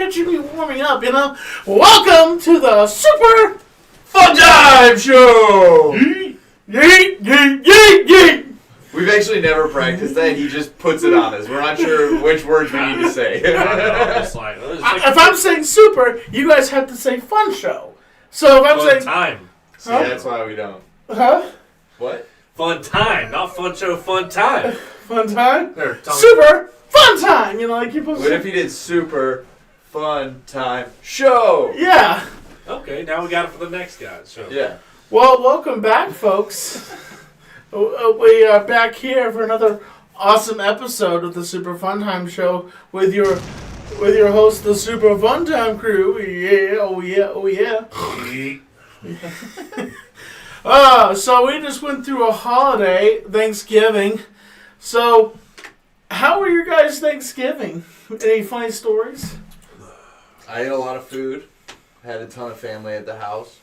catching me warming up, you know. Welcome to the Super Fun Time Show! Yeet, yeet, yeet, yeet, yeet. We've actually never practiced that. He just puts it on us. We're not sure which words we need to say. If I'm saying super, you guys have to say fun show. So if I'm Fun saying... time. See, that's why we don't. Huh? What? Fun time, not fun show, fun time. Fun time? There, Super fun time! You know, like people say... What if he did Super Fun Time Show? Yeah. Okay, now we got it for the next guy. So. Yeah. Well, welcome back, folks. We are back here for another awesome episode of the Super Fun Time Show with your host, the Super Fun Time crew. Yeah, oh yeah, oh yeah. So we just went through a holiday, Thanksgiving. So, how were your guys' Thanksgiving? Any funny stories? I ate a lot of food. Had a ton of family at the house.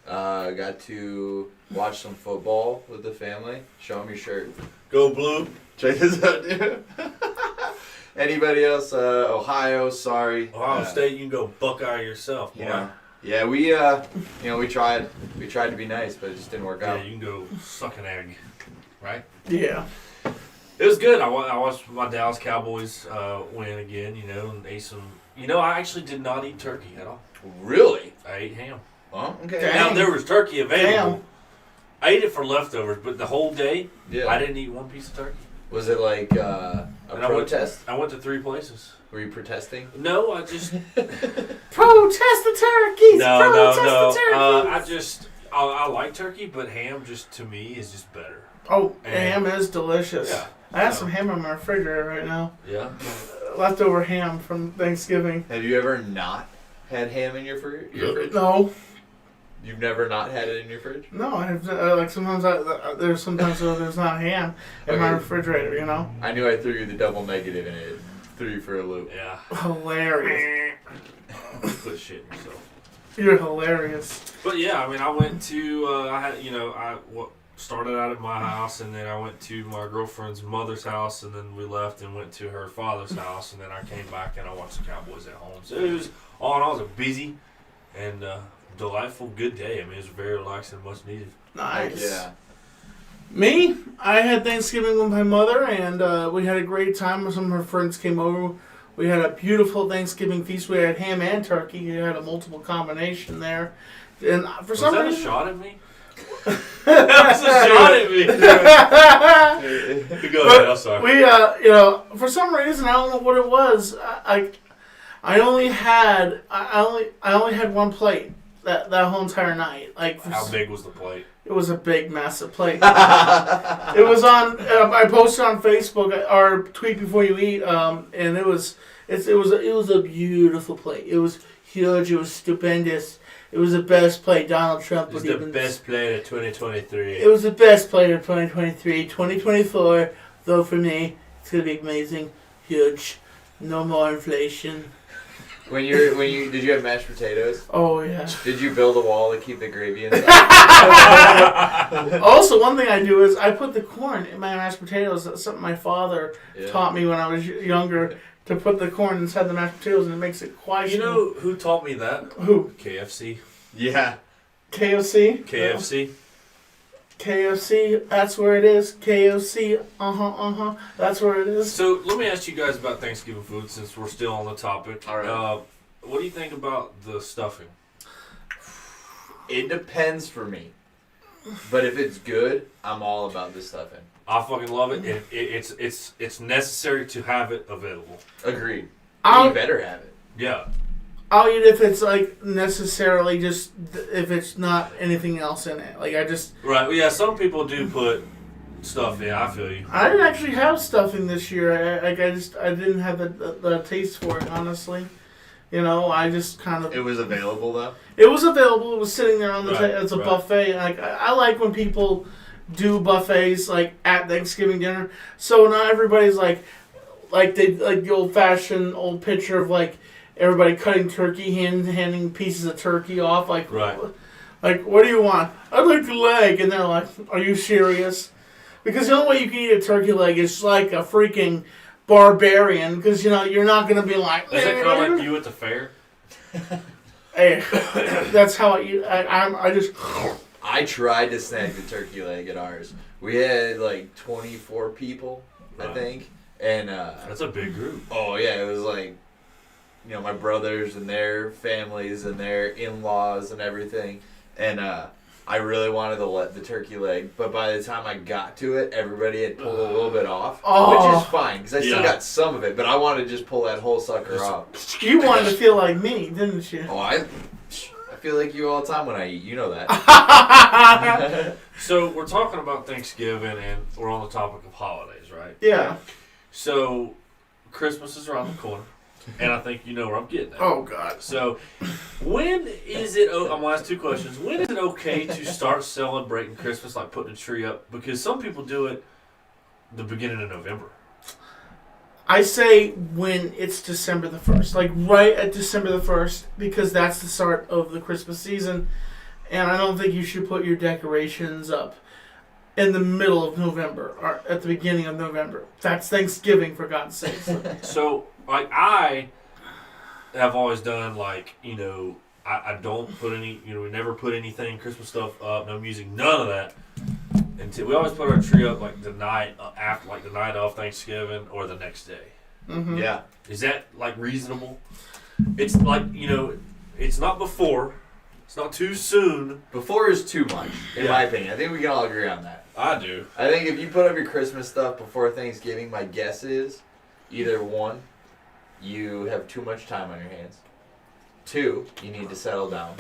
Got to watch some football with the family. Show them your shirt. Go blue. Check this out, dude. Anybody else? Ohio, sorry. Ohio State, you can go Buckeye yourself, boy. Yeah, we tried to be nice, but it just didn't work out. Yeah, you can go suck an egg, right? Yeah. It was good. I watched my Dallas Cowboys win again, and ate some... I actually did not eat turkey at all. Really? I ate ham. Oh, okay. Dang. Now, there was turkey available. Damn. I ate it for leftovers, but the whole day, Yeah. I didn't eat one piece of turkey. Was it like a protest? I went to 3 places. Were you protesting? No, I just... Protest the turkeys! Protest the turkeys! I like turkey, but ham just, to me, is just better. Oh, And- ham is delicious. Yeah. I have some ham in my refrigerator right now. Yeah. Leftover ham from Thanksgiving. Have you ever not had ham in your fridge? No. You've never not had it in your fridge? No, I have, sometimes there's not ham in my refrigerator, you know? I knew I threw you the double negative and it threw you for a loop. Yeah. Hilarious. Quit shitting yourself. You're hilarious. But yeah, I went to, started out at my house, and then I went to my girlfriend's mother's house, and then we left and went to her father's house, and then I came back and I watched the Cowboys at home. So it was, all in all, it was a busy and delightful, good day. It was very relaxing, much needed. Nice. Yeah. Me, I had Thanksgiving with my mother, and we had a great time. Some of her friends came over. We had a beautiful Thanksgiving feast. We had ham and turkey. We had a multiple combination there. And for some reason... Was that a shot at me? That was a shot at me. Go ahead, I'm sorry. We, for some reason, I don't know what it was. I only had one plate that whole entire night. How big was the plate? It was a big, massive plate. It was on. I posted on Facebook our tweet before you eat, and it was a beautiful plate. It was huge. It was stupendous. It was the best play Donald Trump would even... It was the best play of 2023. It was the best play of 2023. 2024, though for me, it's going to be amazing. Huge. No more inflation. Did you have mashed potatoes? Oh, yeah. Did you build a wall to keep the gravy inside? Also, one thing I do is I put the corn in my mashed potatoes. That's something my father taught me when I was younger, to put the corn inside the mashed potatoes, and it makes it quite... You know who taught me that? Who? KFC. Yeah. KFC? KFC. KFC, that's where it is. KFC, that's where it is. So, let me ask you guys about Thanksgiving food, since we're still on the topic. All right. What do you think about the stuffing? It depends for me. But if it's good, I'm all about the stuffing. I fucking love it. It's necessary to have it available. Agreed. You better have it. Yeah. I'll eat if it's necessarily just if it's not anything else in it. Right. Well, yeah. Some people do put stuff in. I feel you. I didn't actually have stuffing this year. I didn't have the taste for it, honestly. I just kind of... It was available though. It was available. It was sitting there on the table. It's a right. buffet. I like when people do buffets at Thanksgiving dinner. So not everybody's the old-fashioned old picture of everybody cutting turkey, handing pieces of turkey off. Right. What do you want? I'd like the leg. And they're like, are you serious? Because the only way you can eat a turkey leg is like a freaking barbarian because you're not gonna be like. Is it kind of like you at the fair? Hey, that's how I eat. I just. I tried to snag the turkey leg at ours. We had like 24 people, I think, and that's a big group. Oh yeah, it was like, my brothers and their families and their in-laws and everything, and I really wanted the turkey leg, but by the time I got to it, everybody had pulled a little bit off, which is fine because I still got some of it, but I wanted to just pull that whole sucker off. You wanted to feel like me, didn't you? Oh, I feel like you all the time when I eat. You know that. So we're talking about Thanksgiving, and we're on the topic of holidays, right? Yeah. So Christmas is around the corner, and I think you know where I'm getting at. Oh, God. So when is it, I'm going to ask two questions. When is it okay to start celebrating Christmas, like putting a tree up? Because some people do it the beginning of November. I say when it's December the 1st. Like right at December the 1st, because that's the start of the Christmas season. And I don't think you should put your decorations up in the middle of November or at the beginning of November. That's Thanksgiving, for God's sake. So, like, I have always done, like, I don't put any, we never put anything, Christmas stuff up, no music, none of that. Until we always put our tree up, like, the night after, like, the night of Thanksgiving or the next day. Mm-hmm. Yeah. Is that, like, reasonable? It's like, it's not before. It's not too soon. Before is too much, in my opinion. I think we can all agree on that. I do. I think if you put up your Christmas stuff before Thanksgiving, my guess is either one, you have too much time on your hands. Two, you need to settle down.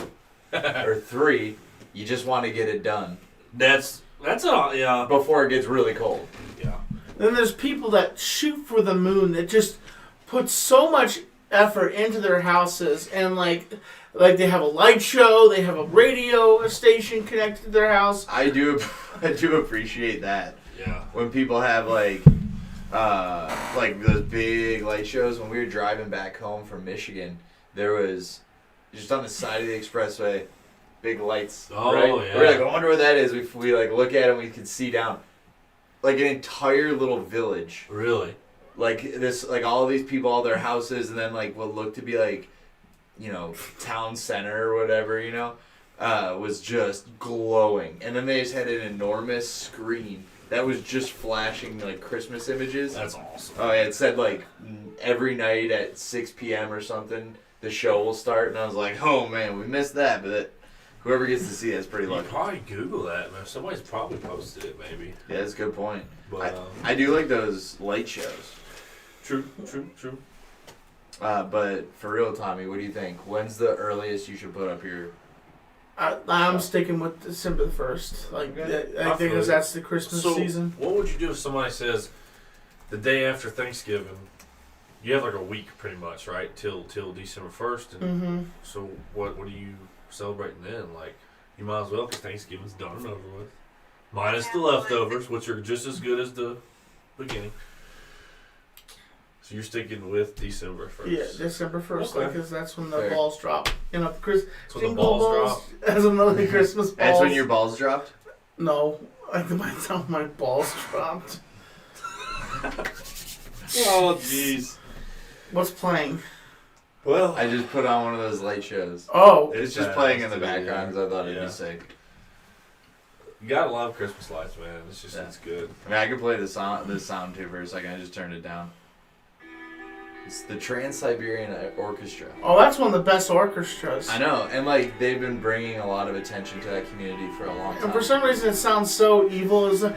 Or three, you just want to get it done. That's yeah. Before it gets really cold. Yeah. Then there's people that shoot for the moon that just put so much effort into their houses and like they have a light show, they have a radio station connected to their house. I do appreciate that. Yeah. When people have like those big light shows. When we were driving back home from Michigan, there was just on the side of the expressway, big lights. Oh, right? yeah. We're like, I wonder what that is. We like look at it and we can see down. Like an entire little village. Really? Like this, like all of these people, all their houses, and then like what looked to be like, town center or whatever, was just glowing. And then they just had an enormous screen that was just flashing like Christmas images. That's awesome. Oh yeah, it said like every night at 6 p.m. or something, the show will start, and I was like, oh man, we missed that, but whoever gets to see it is pretty lucky. You probably Google that, man. Somebody's probably posted it, maybe. Yeah, that's a good point. But I do like those light shows. True. But for real, Tommy, what do you think? When's the earliest you should put up your... I'm sticking with December the 1st. Like, Okay. I think that's the Christmas season. What would you do if somebody says the day after Thanksgiving, you have like a week pretty much, right? Till December 1st. And so what are you celebrating then? Like, you might as well because Thanksgiving's done and over with. Minus the leftovers, which are just as good as the beginning. So you're sticking with December 1st. Yeah, December 1st, Okay. because that's when the Fair. balls drop. That's when the jingle balls drop. As another Christmas balls. That's when your balls dropped? No, like that's how my balls dropped. Oh, jeez. What's playing? Well, I just put on one of those light shows. Oh, It's just playing in the background because I thought it'd be sick. you gotta love Christmas lights, man. It's just, it's good. I mean, I could play the sound too for a second. I just turned it down. It's the Trans-Siberian Orchestra. oh, that's one of the best orchestras. I know, and like they've been bringing a lot of attention to that community for a long time. And for some reason, it sounds so evil. It's like.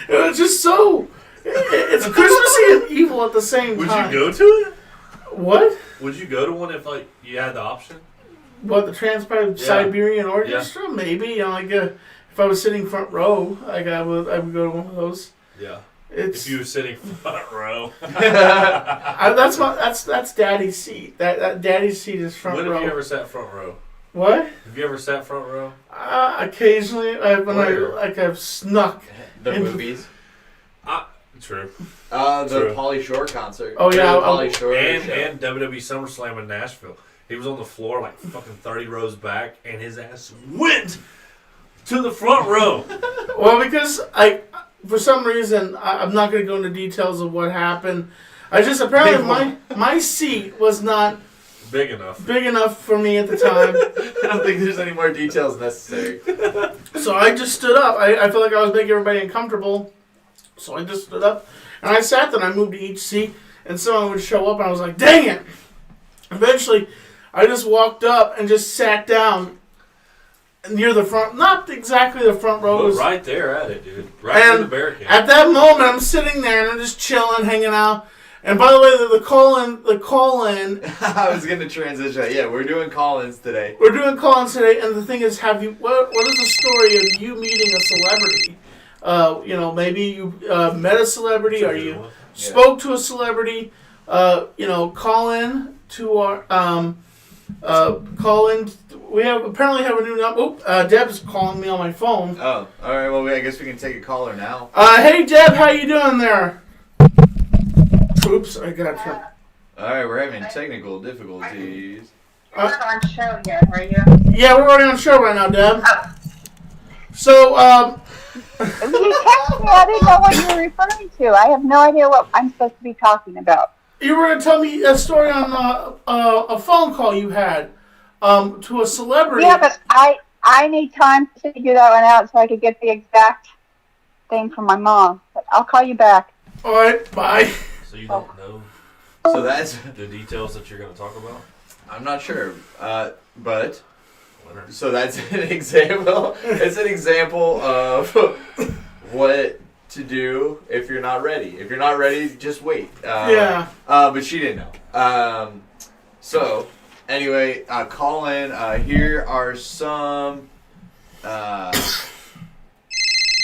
It was just so. It's Christmassy and evil at the same Would time. you go to it? What? Would you go to one if like you had the option? What, the Trans-Siberian Orchestra? Maybe. If I was sitting front row, I would go to one of those. Yeah. It's If you were sitting front row. that's Daddy's seat. That Daddy's seat is front When row. have you ever sat front row? What? Have you ever sat front row? Occasionally, Where? I've snuck. The in- movies. True. The True. Pauly Shore concert. Oh, yeah, The Pauly Shore And show. and WWE SummerSlam in Nashville. He was on the floor like fucking 30 rows back, and his ass went to the front row. Well, because for some reason, I'm not going to go into details of what happened. Apparently my seat was not Big enough. for me at the time. I don't think there's any more details necessary. So I just stood up. I felt like I was making everybody uncomfortable. So I just stood up. And I sat there and I moved to each seat. And someone would show up and I was like, dang it. Eventually, I just walked up and just sat down near the front. Not exactly the front row. Look right there at it, dude. Right in the barricade. At that moment, I'm sitting there and I'm just chilling, hanging out. And by the way, the call-in. I was going to transition. Yeah, we're doing call-ins today. We're doing call-ins today, and the thing is, what is the story of you meeting a celebrity? Maybe you met a celebrity, or you spoke to a celebrity. Call in to our call in. We apparently have a new number. Deb's calling me on my phone. Oh, all right. Well, I guess we can take a caller now. Hey Deb, how you doing there? Oops, I got to. All right, we're having technical difficulties. You're not on show yet, are you? Yeah, we're already on show right now, Deb. So, You texted me. I didn't know what you were referring to. I have no idea what I'm supposed to be talking about. you were going to tell me a story on a phone call you had to a celebrity. Yeah, but I need time to figure that one out so I could get the exact thing from my mom. But I'll call you back. All right, bye. So you don't know So that's... the details that you're going to talk about? I'm not sure, but... So that's an example. It's an example of what to do if you're not ready. If you're not ready, just wait. Yeah. But she didn't know. So, anyway, call in. Here are some...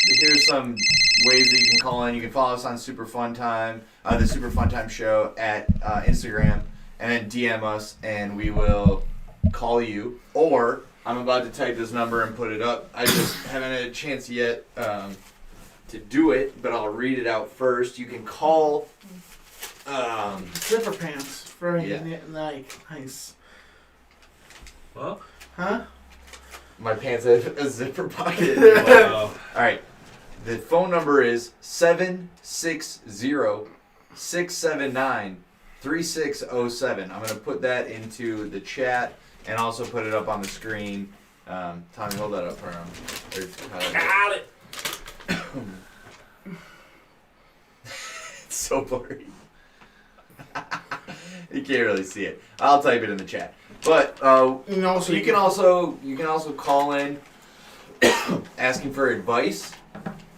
here's some ways that you can call in. You can follow us on Super Fun Time, the Super Fun Time Show at Instagram, and then DM us, and we will call you. Or I'm about to type this number and put it up. I just haven't had a chance yet to do it, but I'll read it out first. You can call. Zipper pants. Very Yeah. nice. Huh? Huh? My pants have a zipper pocket. Wow. All right. The phone number is 760-679-3607. I'm going to put that into the chat and also put it up on the screen. Tommy, hold that up for him. Got it. It's so blurry. You can't really see it. I'll type it in the chat. But You know, so you can also call in asking for advice.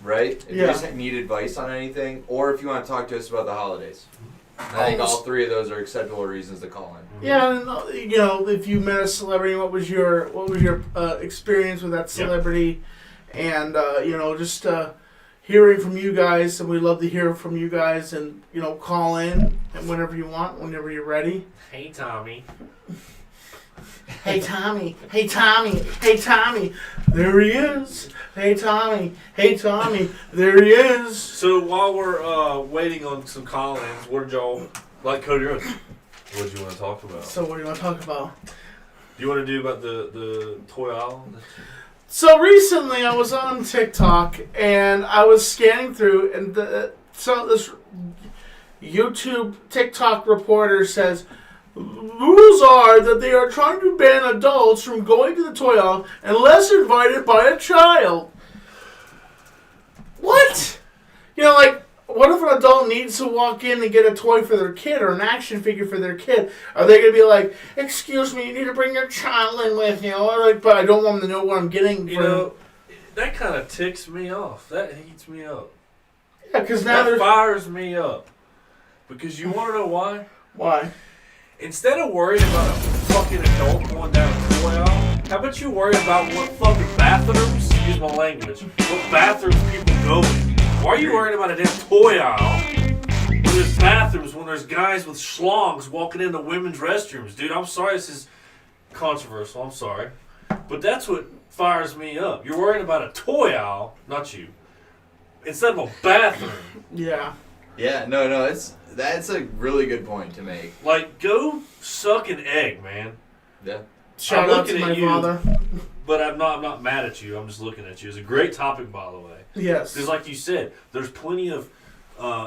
Right? If you Yeah. just need advice on anything, or if you want to talk to us about the holidays. I think all three of those are acceptable reasons to call in. Yeah, and, if you met a celebrity, what was your experience with that celebrity, and just hearing from you guys, and we love to hear from you guys, and call in and whenever you want, whenever you're ready. Hey, Tommy. Hey Tommy, hey Tommy, hey Tommy, there he is. Hey Tommy, there he is. So while we're waiting on some call-ins, what did y'all, like Cody Rhodes, what did you want to talk about? So what do you want to talk about? Do you want to do about the toy aisle? So recently I was on TikTok and I was scanning through, and this YouTube TikTok reporter says, rules are that they are trying to ban adults from going to the toy aisle unless invited by a child. What? What if an adult needs to walk in and get a toy for their kid or an action figure for their kid? Are they going to be like, excuse me, you need to bring your child in with you? But I don't want them to know what I'm getting. That kind of ticks me off. That heats me up. Yeah, because now that fires me up. Because you want to know why? Why? Instead of worrying about a fucking adult going down a toy aisle, how about you worry about what fucking bathrooms, excuse my language, what bathrooms people go in? Why are you worried about a damn toy aisle when there's bathrooms, when there's guys with schlongs walking into women's restrooms? Dude, I'm sorry this is controversial, I'm sorry. But that's what fires me up. You're worried about a toy aisle, not you, instead of a bathroom. Yeah. Yeah, no, that's a really good point to make. Like, go suck an egg, man. Yeah. Shout I'm out to looking my at you. father. But I'm not mad at you. I'm just looking at you. It's a great topic, by the way. Yes. Because like you said, there's plenty of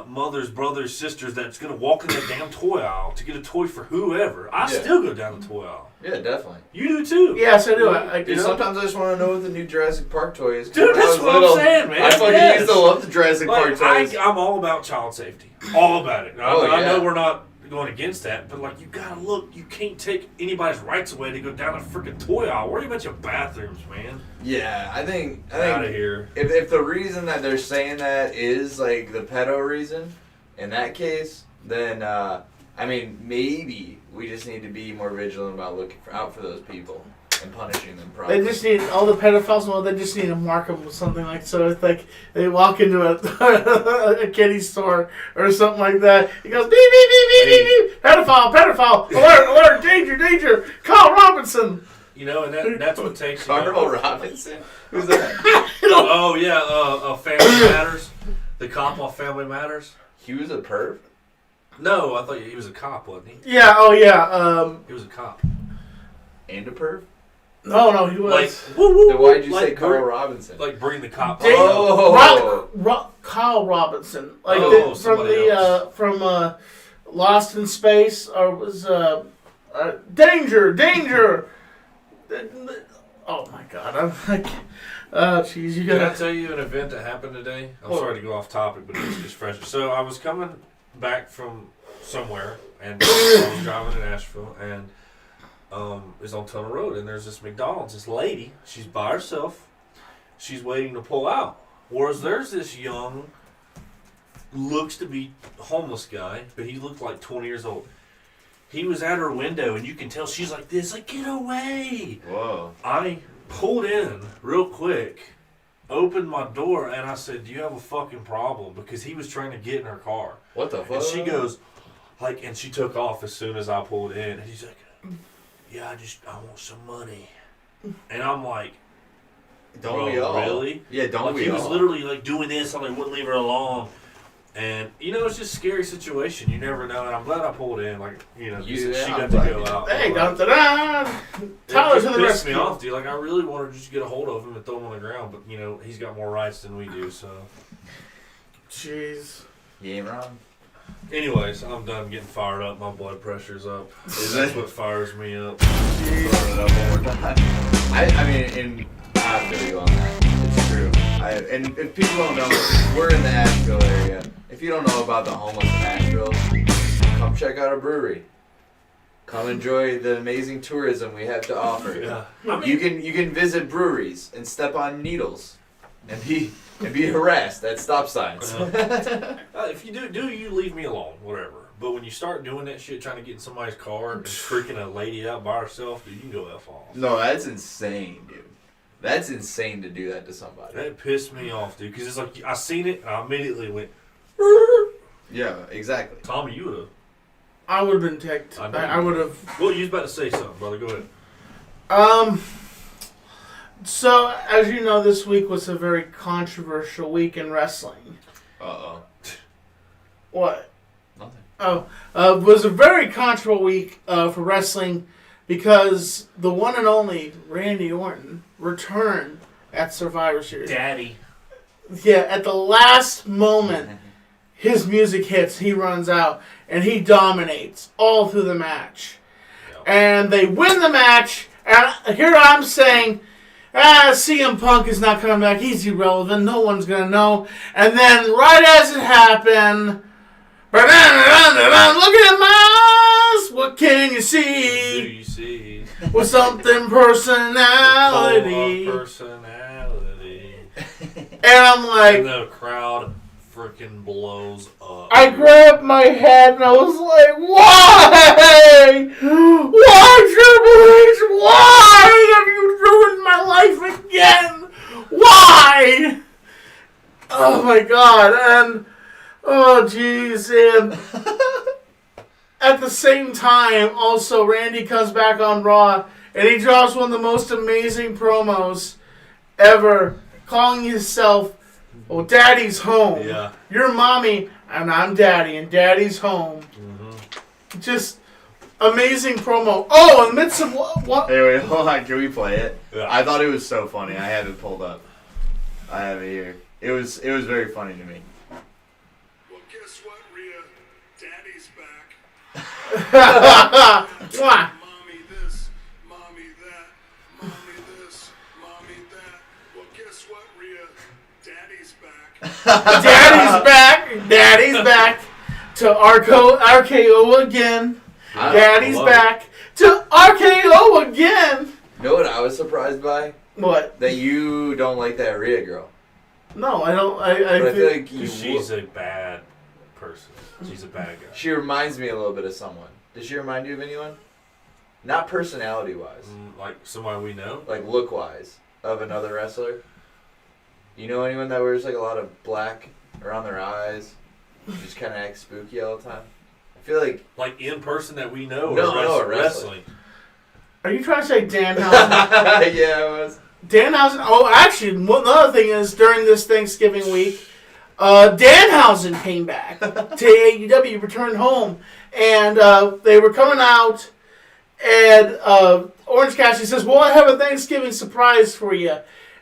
mothers, brothers, sisters that's going to walk in that damn toy aisle to get a toy for whoever. I still go down the toy aisle. Yeah, definitely. You do too. Yes, I do. Dude, sometimes I just want to know what the new Jurassic Park toy is. Dude, that's what I'm saying, man. I fucking used to love the Jurassic Park toys. I'm all about child safety. All about it. I yeah. know we're not going against that, but like, you gotta look. You can't take anybody's rights away to go down a freaking toy aisle. Worry about your bathrooms, man. Yeah, I think Out of here. If the reason that they're saying that is like the pedo reason, in that case, then I mean, maybe we just need to be more vigilant about looking out for those people and punishing them properly. They just need all the pedophiles. Well, they just need to mark them with something like so. It's like they walk into a kitty store or something like that. He goes beep beep beep beep beep beep. Pedophile, alert, danger, Carl Robinson. You know, and that's what takes. Carl Robinson? Who's that? Oh yeah, Family Matters. The cop off Family Matters. He was a perv? No, I thought he was a cop, wasn't he? Yeah. Oh yeah. He was a cop. And a perv? No, he was. Like, Then why'd you say like Carl Robinson? Like, bring the cop. Kyle Robinson, like Oh, from somebody else. from Lost in Space, or was Danger. Oh my God, I'm like, oh jeez, you Can I gotta. tell you an event that happened today? I'm What? sorry to go off topic, but it's just fresh. So I was coming back from somewhere, and I was driving in Asheville, and it's on Tunnel Road, and there's this McDonald's. This lady, she's by herself. She's waiting to pull out. Whereas there's this young, looks to be homeless guy, but he looked like 20 years old. He was at her window, and you can tell she's like this, like, get away. Whoa. I pulled in real quick, opened my door, and I said, do you have a fucking problem? Because he was trying to get in her car. What the fuck? And she goes, like, and she took off as soon as I pulled in. And he's like, yeah, I want some money. And I'm like, Don't bro, we all? really? Yeah, don't like, we he all? was literally like doing this, and I wouldn't leave her alone. And you know, it's just a scary situation. You never know. And I'm glad I pulled in. Like, you know, she got to go out. Hey, Tyler It to the pissed rescue. me off, dude. Like, I really wanted to just get a hold of him and throw him on the ground, but you know, he's got more rights than we do. So, Jeez. You ain't wrong. anyways, I'm done getting fired up. My blood pressure's up. Is That's it? what fires me up. Throwing it up one more time. I mean, I feel you on that. It's true. And if people don't know, we're in the Asheville area. If you don't know about the homeless in Asheville, come check out our brewery. Come enjoy the amazing tourism we have to offer. Yeah. I mean, You can visit breweries and step on needles and be harassed at stop signs. if you do, you leave me alone, whatever. But when you start doing that shit, trying to get in somebody's car and freaking a lady out by herself, dude, you can go F off. No, that's insane, dude. That's insane to do that to somebody. That pissed me off, dude. Because it's like, I seen it, and I immediately went, Yeah, exactly. Tommy, you would have. I would have been ticked. I know. I would have. Well, you was about to say something, brother. Go ahead. So, as you know, this week was a very controversial week in wrestling. Uh-oh. What? Nothing. It was a very controversial week for wrestling because the one and only Randy Orton returned at Survivor Series. Daddy. Yeah, at the last moment, his music hits, he runs out, and he dominates all through the match. Yep. And they win the match, and here I'm saying, CM Punk is not coming back, he's irrelevant, no one's going to know. And then, right as it happened, look at my eyes, what can you Do see? you see? With something personality. Full of personality. And I'm like, And the crowd freaking blows up. I grabbed my head and I was like, why? Why, Triple H? Why have you ruined my life again? Why? Oh my God. And, oh jeez. And at the same time, also, Randy comes back on Raw and he drops one of the most amazing promos ever, calling himself, "Oh, Daddy's home. Yeah. Your mommy and I'm Daddy, and Daddy's home. Mm-hmm. Just amazing promo. Oh, and midst of what? Hey, wait, hold on. Can we play it? Yeah. I thought it was so funny. I have it pulled up. I have it here. It was very funny to me. Well, guess what, Rhea? Daddy's back. Mwah. Mommy this, mommy that, mommy this, mommy that. Well, guess what, Rhea? Daddy's back. Daddy's back. Daddy's back to RKO again. Daddy's love back to RKO again. You know what I was surprised by? What? That you don't like that Rhea girl. No, I don't. But I feel like you. She's a bad person. She's a bad guy. She reminds me a little bit of someone. Does she remind you of anyone? Not personality-wise. Like somebody we know. Like look-wise of another wrestler. You know anyone that wears like a lot of black around their eyes? Just kind of act spooky all the time? I feel like in person that we know. No, or wrestling. Are you trying to say Danhausen? yeah, it was. Danhausen. Oh, actually, another thing is during this Thanksgiving week, Danhausen came back to AEW, returned home, and they were coming out, and Orange Cassidy says, "Well, I have a Thanksgiving surprise for you,"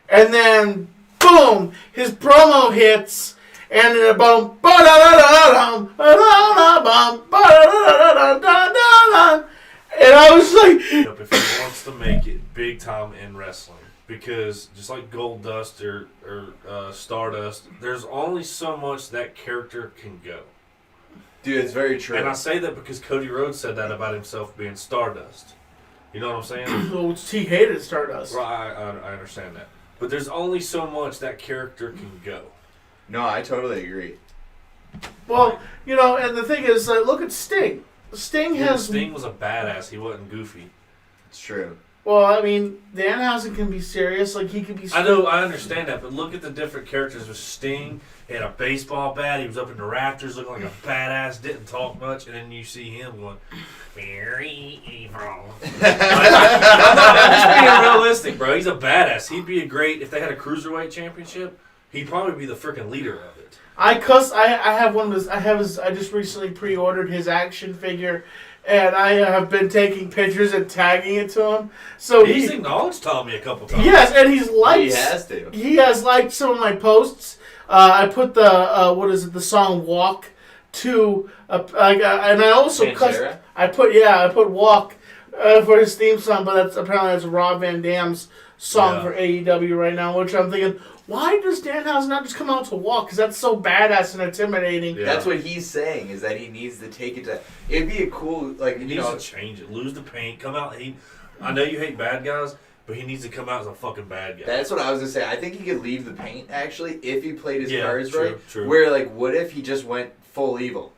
and then boom, his promo hits. And then a bum, ba-da-da-da-dum, ba-da-da-bum, ba-da-da-da-da-da-da. And I was like... If he wants to make it big time in wrestling, because just like Goldust or Stardust, there's only so much that character can go. Dude, it's very true. And I say that because Cody Rhodes said that about himself being Stardust. You know what I'm saying? Well, he hated Stardust. Well, I understand that. But there's only so much that character can go. No, I totally agree. Well, and the thing is, look at Sting. Sting was a badass. He wasn't goofy. It's true. Well, I mean, Danhausen can be serious. Like, he can be... I know, I understand that, but look at the different characters with Sting. He had a baseball bat. He was up in the rafters looking like a badass. Didn't talk much. And then you see him going, very evil. I'm just being realistic, bro. He's a badass. He'd be if they had a Cruiserweight championship, he'd probably be the freaking leader of it. I have one of his... I just recently pre-ordered his action figure, and I have been taking pictures and tagging it to him. So he's acknowledged Tommy a couple times. Yes, and he's liked... He has to. He has liked some of my posts. I put the song "Walk" to, and I also I put "Walk" for his theme song, but that's Rob Van Dam's song for AEW right now. Which I'm thinking, why does Danhausen not just come out to "Walk"? Because that's so badass and intimidating. Yeah. That's what he's saying, is that he needs to take it to. It'd be a cool He needs to change it, lose the paint, come out. I know you hate bad guys, but he needs to come out as a fucking bad guy. That's what I was gonna say. I think he could leave the paint actually if he played his cards right. True. Where what if he just went full evil?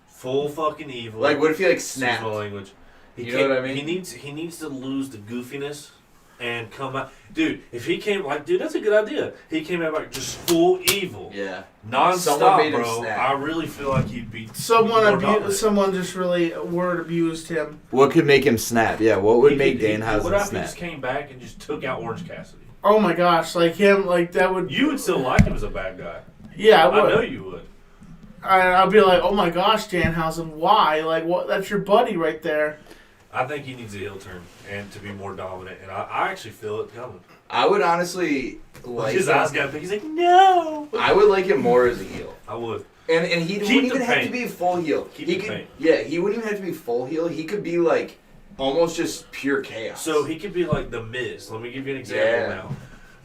Full fucking evil. What if he snapped? Excuse my language. You know what I mean? He needs to lose the goofiness and come out. Dude, if he came that's a good idea. He came out just full evil. Yeah. Non-stop, made him bro. snap. I really feel like he'd be Someone just really word abused him. What could make him snap? Yeah, what would make Danhausen What if he snap? just came back and just took out Orange Cassidy? Oh my gosh, that would... You would still like him as a bad guy. Yeah, I would. I know you would. I'll be like, oh my gosh, Danhausen, why? Like, what? That's your buddy right there. I think he needs a heel turn and to be more dominant, and I actually feel it coming. I would honestly like his eyes got big. He's like, no. I would like him more as a heel. I would. And he wouldn't even have to be full heel. Yeah, he wouldn't even have to be full heel. He could be almost just pure chaos. So he could be like The Miz. Let me give you an example now.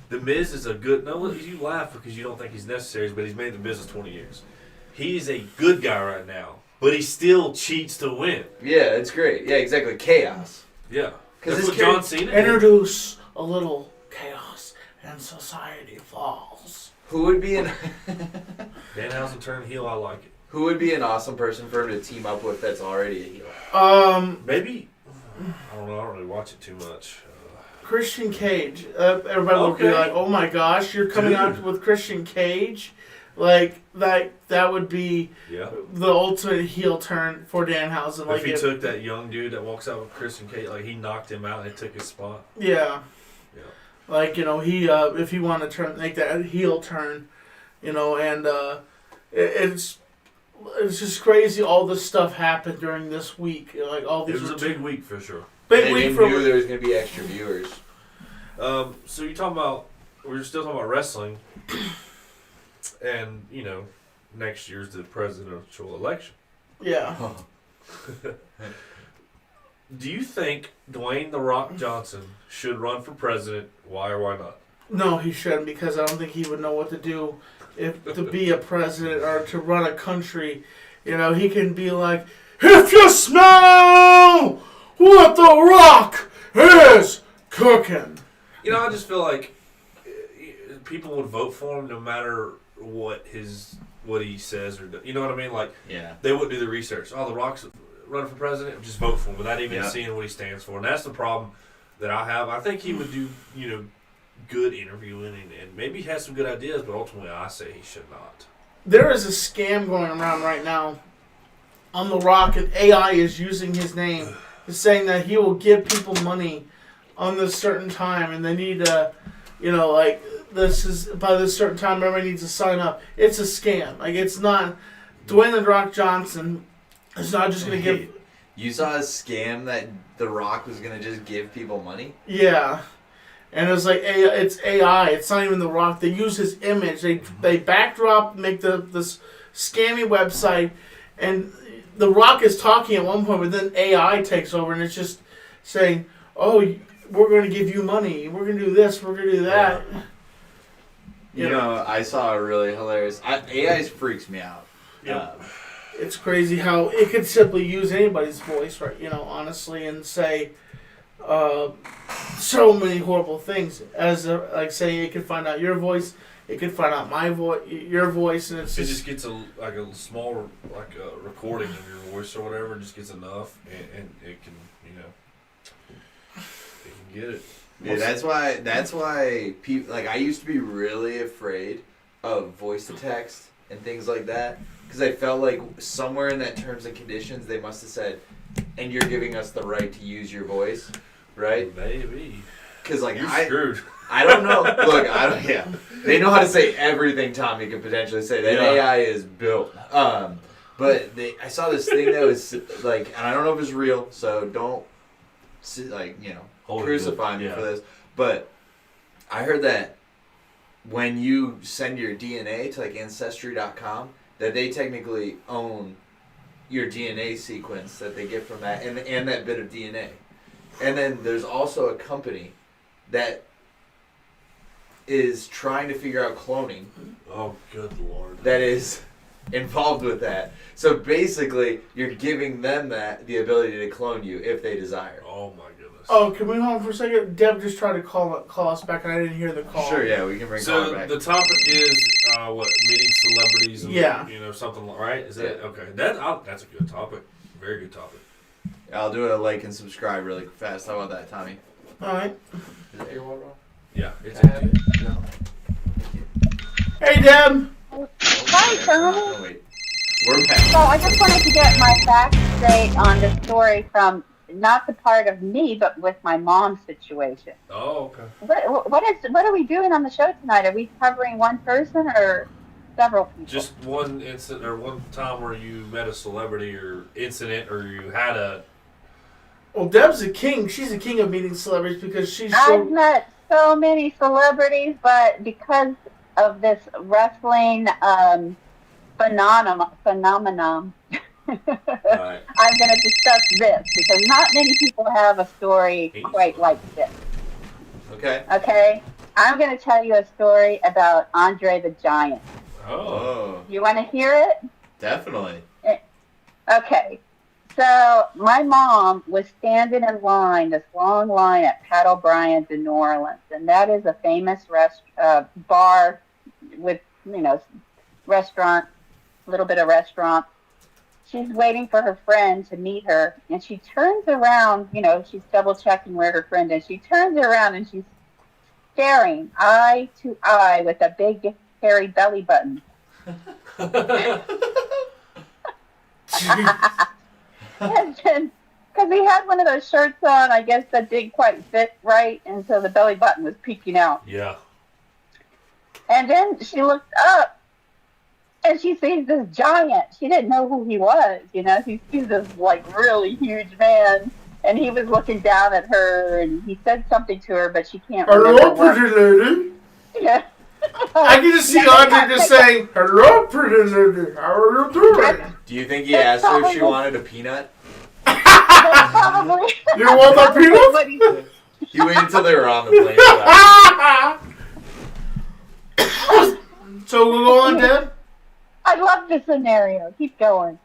The Miz is a good... No, you laugh because you don't think he's necessary, but he's made the business 20 years. He's a good guy right now, but he still cheats to win. Yeah, it's great. Yeah, exactly. Chaos. Yeah. Because what John Cena did. Introduce a little chaos and society falls. Who would be an... Danhausen turn heel, I like it. Who would be an awesome person for him to team up with that's already a heel? Maybe... I don't know, I don't really watch it too much. Christian Cage. Everybody would be like, oh my gosh, you're coming out with Christian Cage? Like, that would be the ultimate heel turn for Danhausen. If he took that young dude that walks out with Christian Cage, he knocked him out and it took his spot. Yeah. He if he wanted to make that heel turn, and it's it's just crazy. All this stuff happened during this week. Like all It these. was a big week for sure. big They week didn't for. knew there was going to be extra viewers. So you're talking about, we're still talking about wrestling, and next year's the presidential election. Yeah. Do you think Dwayne "The Rock" Johnson should run for president? Why or why not? No, he shouldn't, because I don't think he would know what to do to be a president or to run a country. He can be like, if you smell what The Rock is cooking. I just feel like people would vote for him no matter what he says or you know what I mean? Like, Yeah. they wouldn't do the research. Oh, The Rock's running for president, just vote for him without even seeing what he stands for. And that's the problem that I have. I think he would do, good interviewing and maybe he has some good ideas, but ultimately I say he should not. There is a scam going around right now on The Rock, and AI is using his name, saying that he will give people money on this certain time, and they need to, like, this is by this certain time, everybody needs to sign up. It's a scam. Like, it's not, Dwayne The Rock Johnson is not just going to give. You saw a scam that The Rock was going to just give people money? Yeah. And it was like, it's AI. It's not even The Rock. They use his image. They backdrop, make this scammy website, and The Rock is talking at one point, but then AI takes over, and it's just saying, oh, we're going to give you money. We're going to do this. We're going to do that. I saw a really hilarious... AI freaks me out. Yeah. It's crazy how it could simply use anybody's voice, right? Honestly, and say so many horrible things. Like say, it could find out your voice, it could find out my voice, your voice, and it's It just gets a small recording of your voice or whatever, and just gets enough, and it can it can get it. Yeah, that's why people I used to be really afraid of voice to text and things like that, because I felt like somewhere in that terms and conditions they must have said, and you're giving us the right to use your voice, right? Maybe. Because You're screwed. I don't know. Look, I don't. Yeah, they know how to say everything Tommy could potentially say. That AI is built. But I saw this thing that was and I don't know if it's real, so don't crucify me for this. But I heard that when you send your DNA to Ancestry.com, that they technically own your DNA sequence that they get from that, and that bit of DNA. And then there's also a company that is trying to figure out cloning. Oh, good Lord. That is involved with that. So basically, you're giving them the ability to clone you if they desire. Oh my goodness. Oh, can we hold on for a second? Deb just tried to call us back, and I didn't hear the call. Sure, yeah, we can bring So Connor back. the topic is meeting celebrities and something, right? Is that okay? That's a good topic. Very good topic. I'll do a like and subscribe really fast. How about that, Tommy? All right. Is that your water bottle? Yeah, it's I have empty. it. No. Hey, Deb. Hi, Tony. Oh, wait. We're back. So I just wanted to get my facts straight on the story from not the part of me, but with my mom's situation. Oh, okay. What are we doing on the show tonight? Are we covering one person or several people? Just one incident or one time where you met a celebrity or incident or you had a... Well, Deb's a king. She's a king of meeting celebrities because she's I've so... met so many celebrities, but because of this wrestling phenomenon, Right. I'm going to discuss this because not many people have a story quite like this. Okay. Okay? I'm going to tell you a story about Andre the Giant. Oh. You want to hear it? Definitely. Okay. So my mom was standing in line, this long line at Pat O'Brien's in New Orleans, and that is a famous bar with, restaurant, a little bit of restaurant. She's waiting for her friend to meet her, and she turns around, she's double checking where her friend is. She turns around and she's staring eye to eye with a big hairy belly button. Because he had one of those shirts on, I guess, that didn't quite fit right, and so the belly button was peeking out. Yeah. And then she looked up, And she sees this giant. She didn't know who he was, you know. She sees this like really huge man, and he was looking down at her, and he said something to her, but she can't remember Hello, what. pretty lady. Yeah. I can just see Audrey just saying, "Hello, pretty lady. How are you doing?" Do you think he asked her if she wanted a peanut? Probably. You want a peanut? But he- He waited until they were on the plane. For that. So we'll go on, Dad. I love this scenario. Keep going.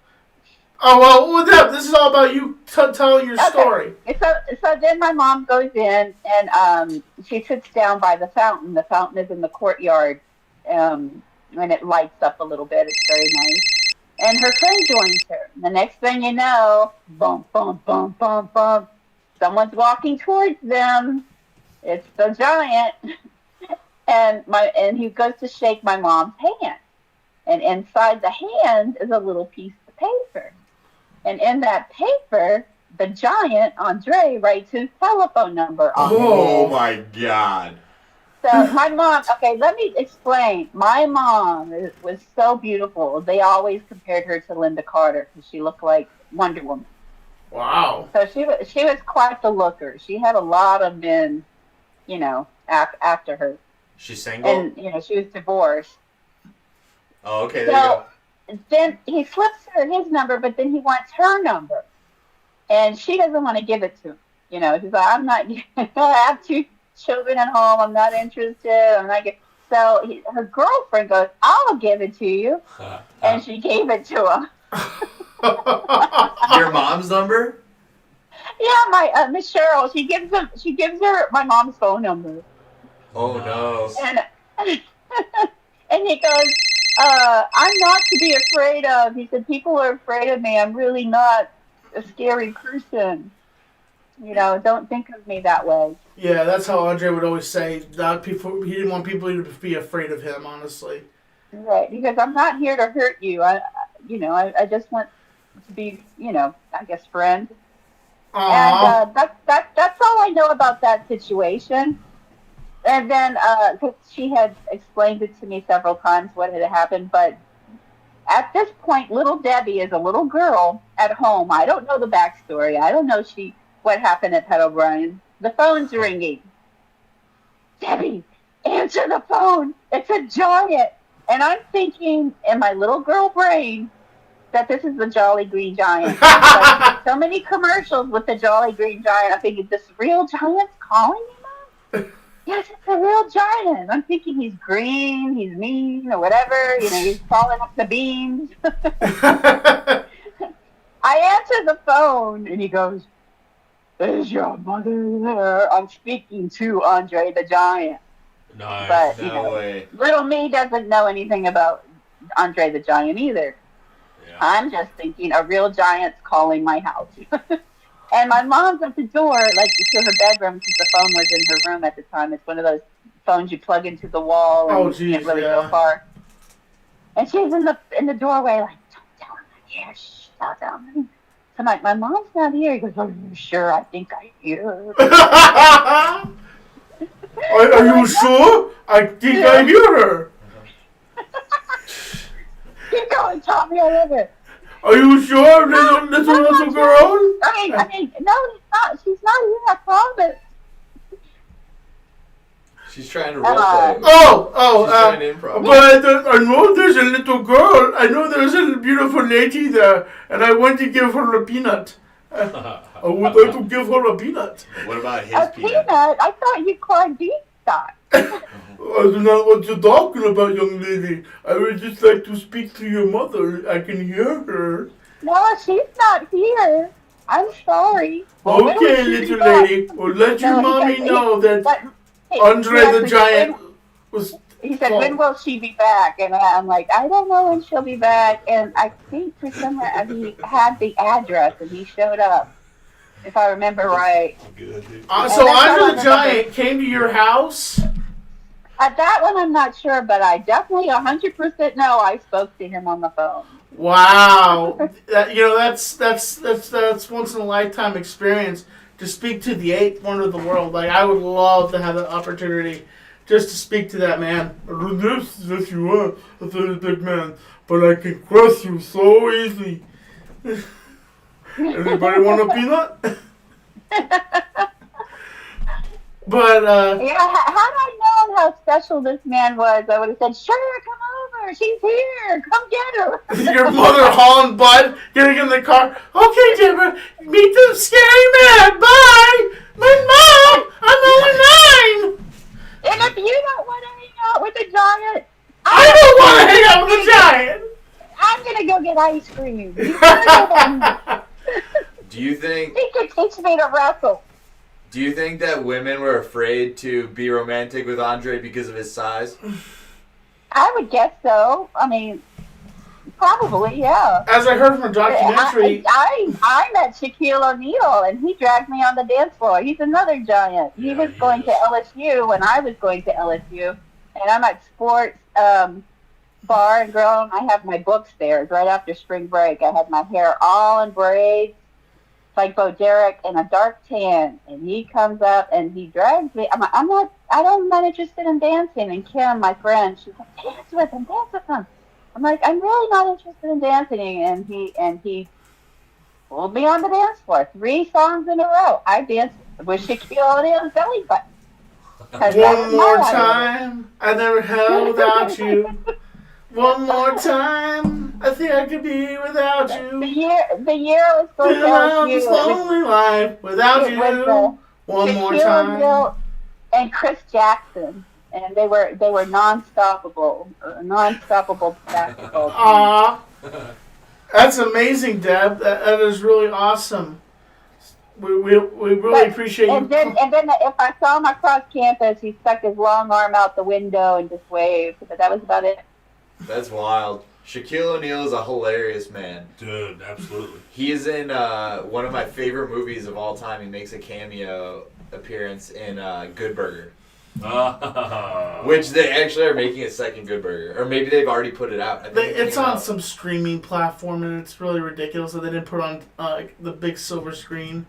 Oh well, Deb, this is all about you telling your story. So then my mom goes in and she sits down by the fountain. The fountain is in the courtyard, and it lights up a little bit. It's very nice. And her friend joins her. And the next thing you know, bump, bump, bump, bump, bump. Someone's walking towards them. It's the giant. And he goes to shake my mom's hand. And inside the hand is a little piece of paper. And in that paper, the giant, Andre, writes his telephone number on it. Oh my God. So my mom, okay, let me explain. My mom was so beautiful. They always compared her to Linda Carter because she looked like Wonder Woman. Wow. So she was quite the looker. She had a lot of men, you know, after her. She's single? And, you know, she was divorced. Oh, okay, there you go. Then he slips her his number, but then he wants her number. And she doesn't want to give it to him. You know, she's like, I'm not, I have 2 children at home. I'm not interested. I'm not So her girlfriend goes, I'll give it to you. And she gave it to him. Your mom's number? Yeah, my Miss Cheryl, she gives her my mom's phone number. Oh, no. And he goes, I'm not to be afraid of. He said, people are afraid of me. I'm really not a scary person. You know, don't think of me that way. Yeah, that's how Andre would always say. He didn't want people to be afraid of him, honestly. Right, because I'm not here to hurt you. I just want to be, you know, I guess friend. Aww. And that's all I know about that situation. And then, cause she had explained it to me several times what had happened, but at this point, little Debbie is a little girl at home. I don't know the backstory. I don't know what happened at Pet O'Brien. The phone's ringing. Debbie, answer the phone. It's a giant. And I'm thinking in my little girl brain that this is the Jolly Green Giant. Like, so many commercials with the Jolly Green Giant. I'm thinking, this real giant's calling me, Mom? Yes, it's a real giant. I'm thinking he's green, he's mean, or whatever. You know, he's falling up the beams. I answer the phone, and he goes, is your mother there? I'm speaking to Andre the Giant. Nice. But, No way. little me doesn't know anything about Andre the Giant either. Yeah. I'm just thinking a real giant's calling my house. And my mom's at the door, like, to her bedroom, because the phone was in her room at the time. It's one of those phones you plug into the wall and you can't really go far. And she's in the doorway, like, don't tell him I'm here. Shh, don't tell him. So my mom's not here. He goes, are you sure? I think I hear her. Are you sure? I think I hear her. Keep going, Tommy. I love it. Are you sure, little girl? I mean, no, it's not. She's not here. I promise. She's trying to roleplay. She's trying to improv. But I know there's a little girl. I know there's a beautiful lady there, and I want to give her a peanut. I would like to give her a peanut. What about his A peanut? peanut? I thought you called beef stock. I do not know what you're talking about, young lady. I would just like to speak to your mother. I can hear her. No, she's not here. I'm sorry. Okay, little lady. Well, let your mommy know that Andre the Giant was... He said, when will she be back? And I'm like, I don't know when she'll be back. And I think for some reason he had the address and he showed up, if I remember right. So Andre the Giant came to your house? At that one, I'm not sure, but I definitely 100% know I spoke to him on the phone. Wow, that's once in a lifetime experience to speak to the 8th wonder of the world. Like, I would love to have the opportunity just to speak to that man. Yes, you are a very big man, but I can crush you so easily. Anybody want a peanut? But, Yeah, had I known how special this man was, I would have said, sure, come over. She's here. Come get her. your mother hauling butt, getting in the car. Okay, Deborah, meet the scary man. Bye. My mom, I'm only 9. And if you don't want to hang out with the giant, I don't want to hang out with the giant. I'm going to go get ice cream. You know, Do you think he could teach me to wrestle. Do you think that women were afraid to be romantic with Andre because of his size? I would guess so. I mean, probably, yeah. As I heard from a documentary, I met Shaquille O'Neal, and he dragged me on the dance floor. He's another giant. He was going to LSU when I was going to LSU, and I'm at sports bar and grill, and I have my books there. Right after spring break, I had my hair all in braids, like Bo Derek, and a dark tan. And he comes up and he drags me. I'm not interested in dancing. And Kim, my friend, she's like, dance with him. I'm like, I'm really not interested in dancing. And he pulled me on the dance floor 3 songs in a row. I danced with Shaquille O'Neal's belly button. one more time, I never held without you. One more time, I think I could be without The you. year I was going to Fill out LSU, this lonely life without you. One more Shaquille time. O'Neal and Chris Jackson, and they were non-stoppable basketball team. Aw, that's amazing, Deb. That is really awesome. We really appreciate you. And then if I saw him across campus, he stuck his long arm out the window and just waved. But that was about it. That's wild. Shaquille O'Neal is a hilarious man. Dude, absolutely. He is in one of my favorite movies of all time. He makes a cameo appearance in Good Burger. Which they actually are making a second Good Burger. Or maybe they've already put it out. I think It's on some streaming platform, and it's really ridiculous that they didn't put it on the big silver screen.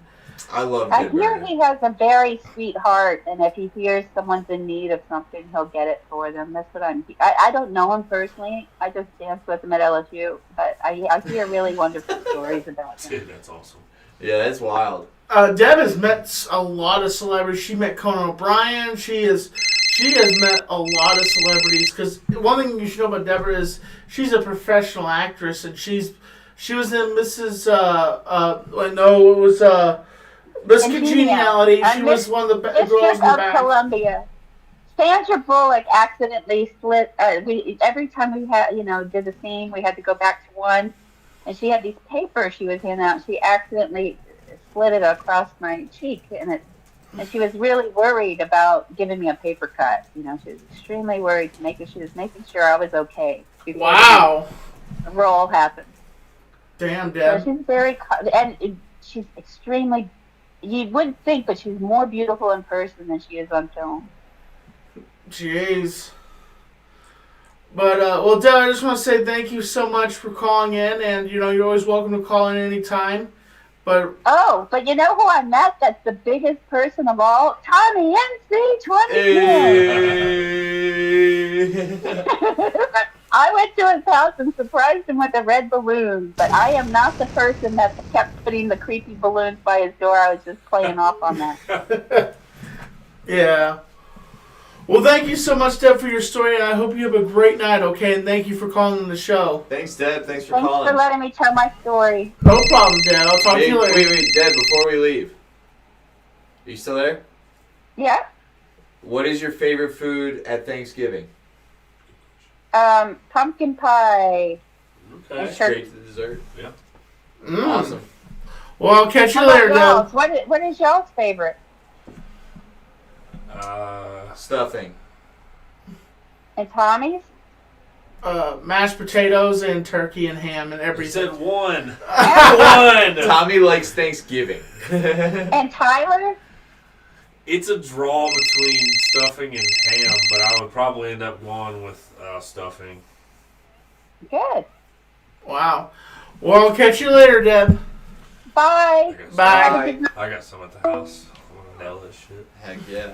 I love I Good hear Burger. he has a very sweet heart, and if he hears someone's in need of something, he'll get it for them. That's what I don't know him personally. I just danced with him at LSU, but I hear really wonderful stories about him. Dude, that's awesome. Yeah, that's wild. Deb has met a lot of celebrities. She met Conan O'Brien. She has met a lot of celebrities. Because one thing you should know about Deborah is she's a professional actress, and she was in Mrs. Miss Congeniality. She was one of the girls in the District of back. Columbia. Sandra Bullock accidentally split. Every time we had, did the scene, we had to go back to one, and she had these papers she was handing out. She accidentally split it across my cheek, and she was really worried about giving me a paper cut. She was extremely worried, she was making sure I was okay before Wow. the role happened. Damn, So Deb. she's very, and she's extremely. You wouldn't think, but she's more beautiful in person than she is on film. Jeez. But, well, Deb, I just want to say thank you so much for calling in, and, you're always welcome to call in anytime. But Oh, but you know who I met that's the biggest person of all? Tommy NC22. I went to his house and surprised him with a red balloon, but I am not the person that kept putting the creepy balloons by his door. I was just playing off on that. yeah. Well, thank you so much, Deb, for your story, and I hope you have a great night, okay? And thank you for calling the show. Thanks, Deb. Thanks for Thanks calling. for letting me tell my story. No problem, Dad. I'll talk to you later. Wait, Deb, before we leave. Are you still there? Yeah. What is your favorite food at Thanksgiving? Pumpkin pie. Okay. Straight to the dessert. Yeah. Awesome. Well, I'll catch you How later, about Deb. y'all's? What is y'all's favorite? Stuffing. And Tommy's? Mashed potatoes and turkey and ham and You everything. said one. One. Tommy likes Thanksgiving. And Tyler? It's a draw between stuffing and ham, but I would probably end up going with stuffing. Good. Wow. Well, I'll catch you later, Deb. Bye. Bye. I got some at the house. I'm gonna nail this shit. Heck yeah.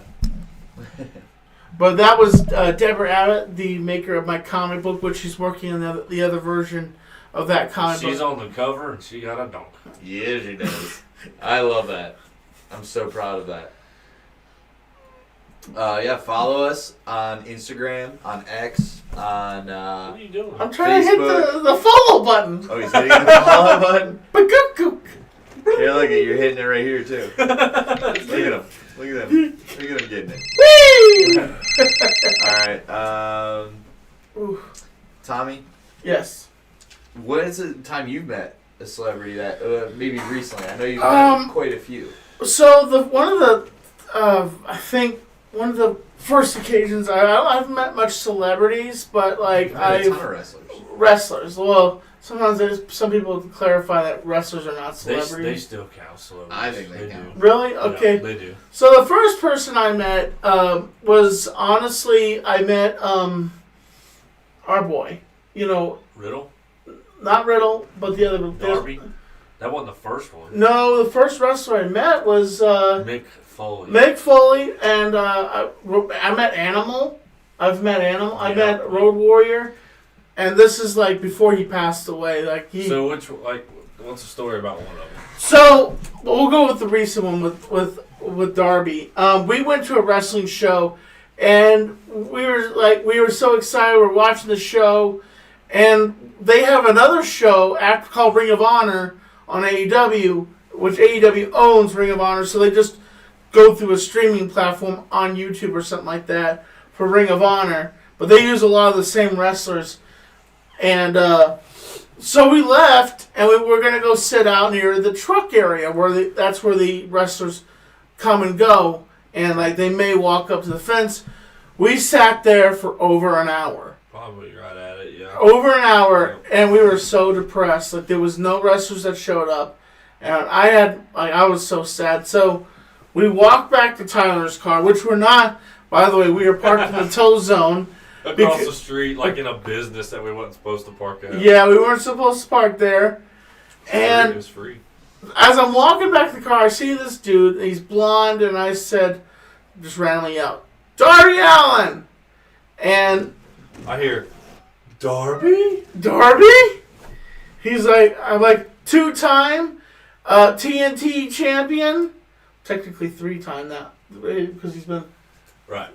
But that was Deborah Abbott, the maker of my comic book, which she's working on the other version of that comic book. She's on the cover and she got a donk. Yeah, she does. I love that. I'm so proud of that. Yeah, follow us on Instagram, on X, on What are you doing? I'm trying to hit Facebook. the follow button. Oh, he's hitting the follow button. Ba-gook-gook. Yeah, look at you're hitting it right here too. Look at him. Look at him. Look at him getting it. All right. Ooh. Tommy, Yes. what is the time you've met a celebrity that maybe recently? I know you've met quite a few. So one of the first occasions I haven't met much celebrities, but like Met a ton of wrestlers. wrestlers. Well, sometimes some people clarify that wrestlers are not They celebrities. still count celebrities. I think they do. count. Really? Okay. Yeah, they do. So the first person I met was honestly I met our boy. You know, Riddle? not Riddle, but the other Darby? That wasn't the first one. No, the first wrestler I met was Mick Foley. Mick Foley, and I met Animal. I've met Animal. I met Road Warrior, and this is like before he passed away. Like he. So what's the story about one of them? So we'll go with the recent one with Darby. We went to a wrestling show, and we were so excited. We're watching the show, and they have another show called Ring of Honor on AEW, which AEW owns Ring of Honor. So they just go through a streaming platform on YouTube or something like that for Ring of Honor. But they use a lot of the same wrestlers, and so we left, and we were going to go sit out near the truck area that's where the wrestlers come and go, and like they may walk up to the fence. We sat there for over an hour. Probably right at it, yeah. Over an hour, and we were so depressed. Like there was no wrestlers that showed up, and I was so sad. So we walked back to Tyler's car, which we're not. By the way, we were parked in the tow zone. Across the street, like in a business that we wasn't supposed to park at. Yeah, we weren't supposed to park there. And it was free. as I'm walking back to the car, I see this dude. He's blonde, and I said, just randomly out, Darby Allin! And I hear, Darby? Darby? He's like, I'm like, 2-time TNT champion. Technically 3-time now, because he's been Right.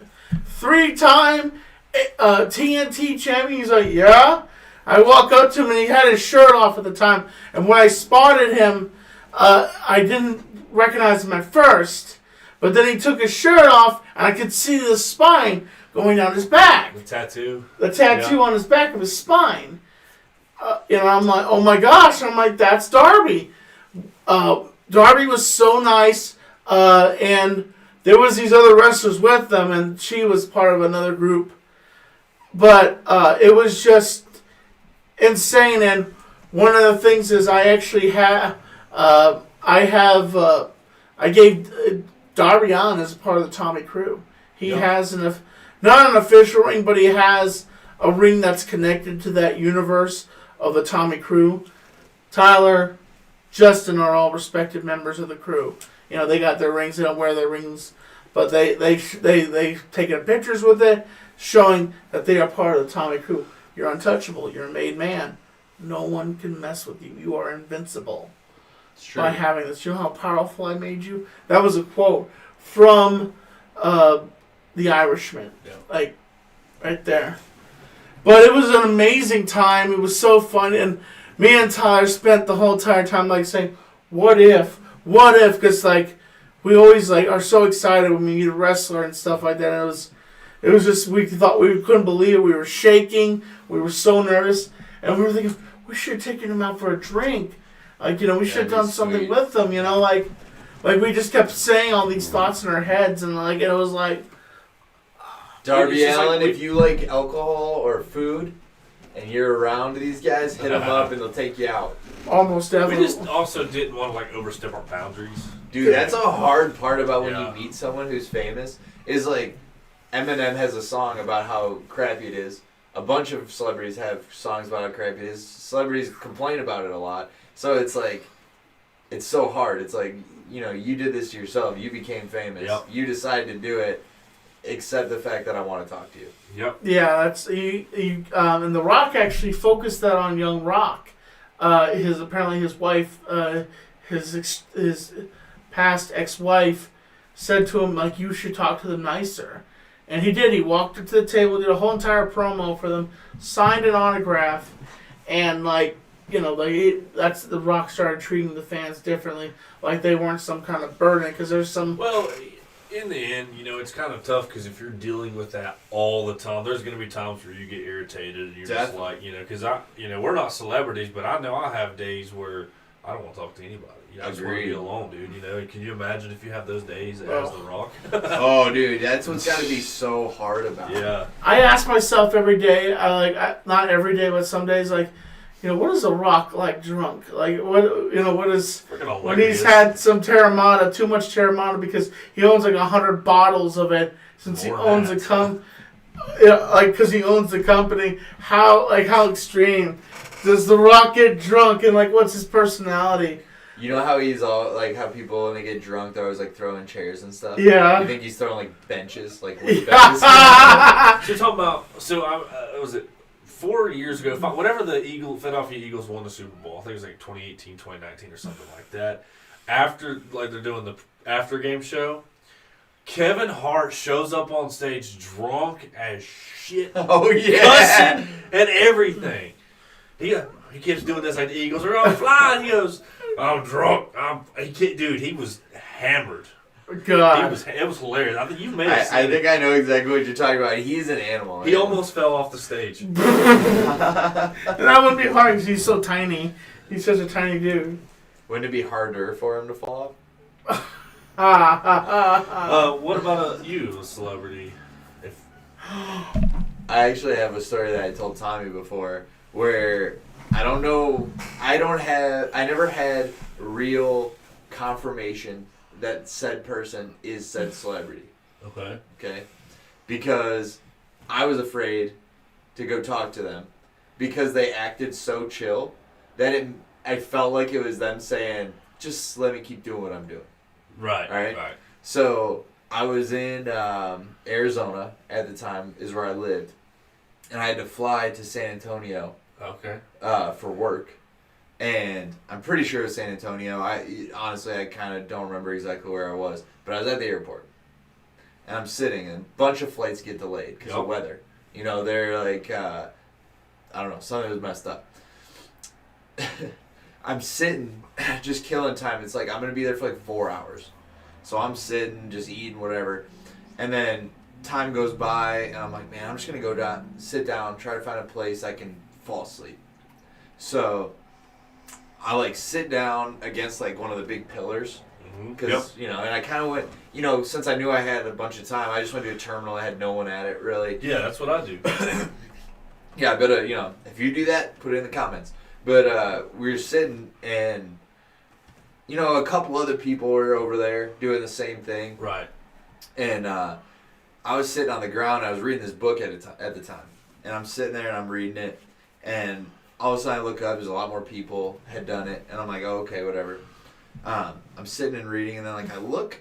3-time TNT champion. He's like, yeah. I walk up to him, and he had his shirt off at the time. And when I spotted him, I didn't recognize him at first. But then he took his shirt off, and I could see the spine going down his back. The tattoo. The tattoo on his back of his spine. I'm like, oh my gosh. And I'm like, that's Darby. Darby was so nice. And there was these other wrestlers with them, and she was part of another group. But it was just insane. And one of the things is I actually I gave Darby Allin as a part of the Tommy crew. He has not an official ring, but he has a ring that's connected to that universe of the Tommy crew. Tyler, Justin are all respected members of the crew. You know, they got their rings. They don't wear their rings, but they've taken pictures with it, showing that they are part of the Tommy crew. You're untouchable. You're a made man. No one can mess with you. You are invincible. It's true. By having this. You know how powerful I made you? That was a quote from The Irishman. Yeah. Like, right there. But it was an amazing time. It was so fun. And me and Tyler spent the whole entire time like saying, what if? What if? Because like, we always like are so excited when we meet a wrestler and stuff like that. And it was just, we thought we couldn't believe it. We were shaking. We were so nervous. And we were thinking, we should have taken him out for a drink. Like, you know, we should have done something with them, you know, like we just kept saying all these thoughts in our heads, and like, it was like... Darby Allin, if you like alcohol or food, and you're around these guys, hit them up and they'll take you out. Almost definitely. We just also didn't want to like overstep our boundaries. Dude, that's a hard part about when Yeah. you meet someone who's famous, is like, Eminem has a song about how crappy it is. A bunch of celebrities have songs about how crappy it is. Celebrities complain about it a lot. So it's like, it's so hard. It's like, you know, you did this to yourself. You became famous. Yep. You decided to do it. except the fact that I want to talk to you. Yep. Yeah, that's and The Rock actually focused that on young Rock. His wife, his past ex-wife, said to him like, "You should talk to them nicer," and he did. He walked up to the table, did a whole entire promo for them, signed an autograph, and that's The Rock started treating the fans differently, like they weren't some kind of burden. Because there's some. Well, in the end, it's kind of tough because if you're dealing with that all the time, there's going to be times where you get irritated and you're just like, because we're not celebrities, but I know I have days where I don't want to talk to anybody. I just want to be alone, dude. Can you imagine if you have those days as The Rock? Oh, dude, that's what's got to be so hard about it. Yeah. I ask myself every day, not every day, but some days, what is The Rock like drunk? Like, what is, when he's had some Terramana, too much Terramana, because he owns 100 bottles of it since he owns because he owns the company. How extreme does The Rock get drunk, and what's his personality? You know how he's all how people when they get drunk they're always throwing chairs and stuff. Yeah. You think he's throwing benches, wood benches? So talking about was it 4 years ago? Whatever the Philadelphia Eagles won the Super Bowl, I think it was 2018, 2019 or something like that. After they're doing the after game show, Kevin Hart shows up on stage drunk as shit. Oh yeah, cussing and everything. He keeps doing this the Eagles are all flying. He goes, "I'm drunk." He was hammered. God, it was hilarious. I think you made it. I think I know exactly what you're talking about. He's an animal. He almost fell off the stage. And that wouldn't be hard because he's so tiny. He's such a tiny dude. Wouldn't it be harder for him to fall off? What about you, a celebrity? I actually have a story that I told Tommy before where I never had real confirmation that said person is said celebrity. Okay? Because I was afraid to go talk to them because they acted so chill that I felt like it was them saying, just let me keep doing what I'm doing. Right. All right? So I was in Arizona at the time is where I lived. And I had to fly to San Antonio for work. And I'm pretty sure it was San Antonio. Honestly, I kind of don't remember exactly where I was. But I was at the airport. And I'm sitting, and a bunch of flights get delayed because of weather. They're I don't know, something was messed up. I'm sitting, just killing time. It's I'm going to be there for 4 hours. So I'm sitting, just eating, whatever. And then time goes by, and I'm like, man, I'm just going to go down, sit down, try to find a place I can fall asleep. So I sit down against one of the big pillars. Because, and I kind of went, since I knew I had a bunch of time, I just went to a terminal that had no one at it, really. Yeah, that's what I do. Yeah, but, if you do that, put it in the comments. But we were sitting, and, a couple other people were over there doing the same thing. Right. And I was sitting on the ground. I was reading this book at the time. And I'm sitting there, and I'm reading it. And all of a sudden, I look up. There's a lot more people had done it. And I'm like, oh, okay, whatever. I'm sitting and reading, and then I look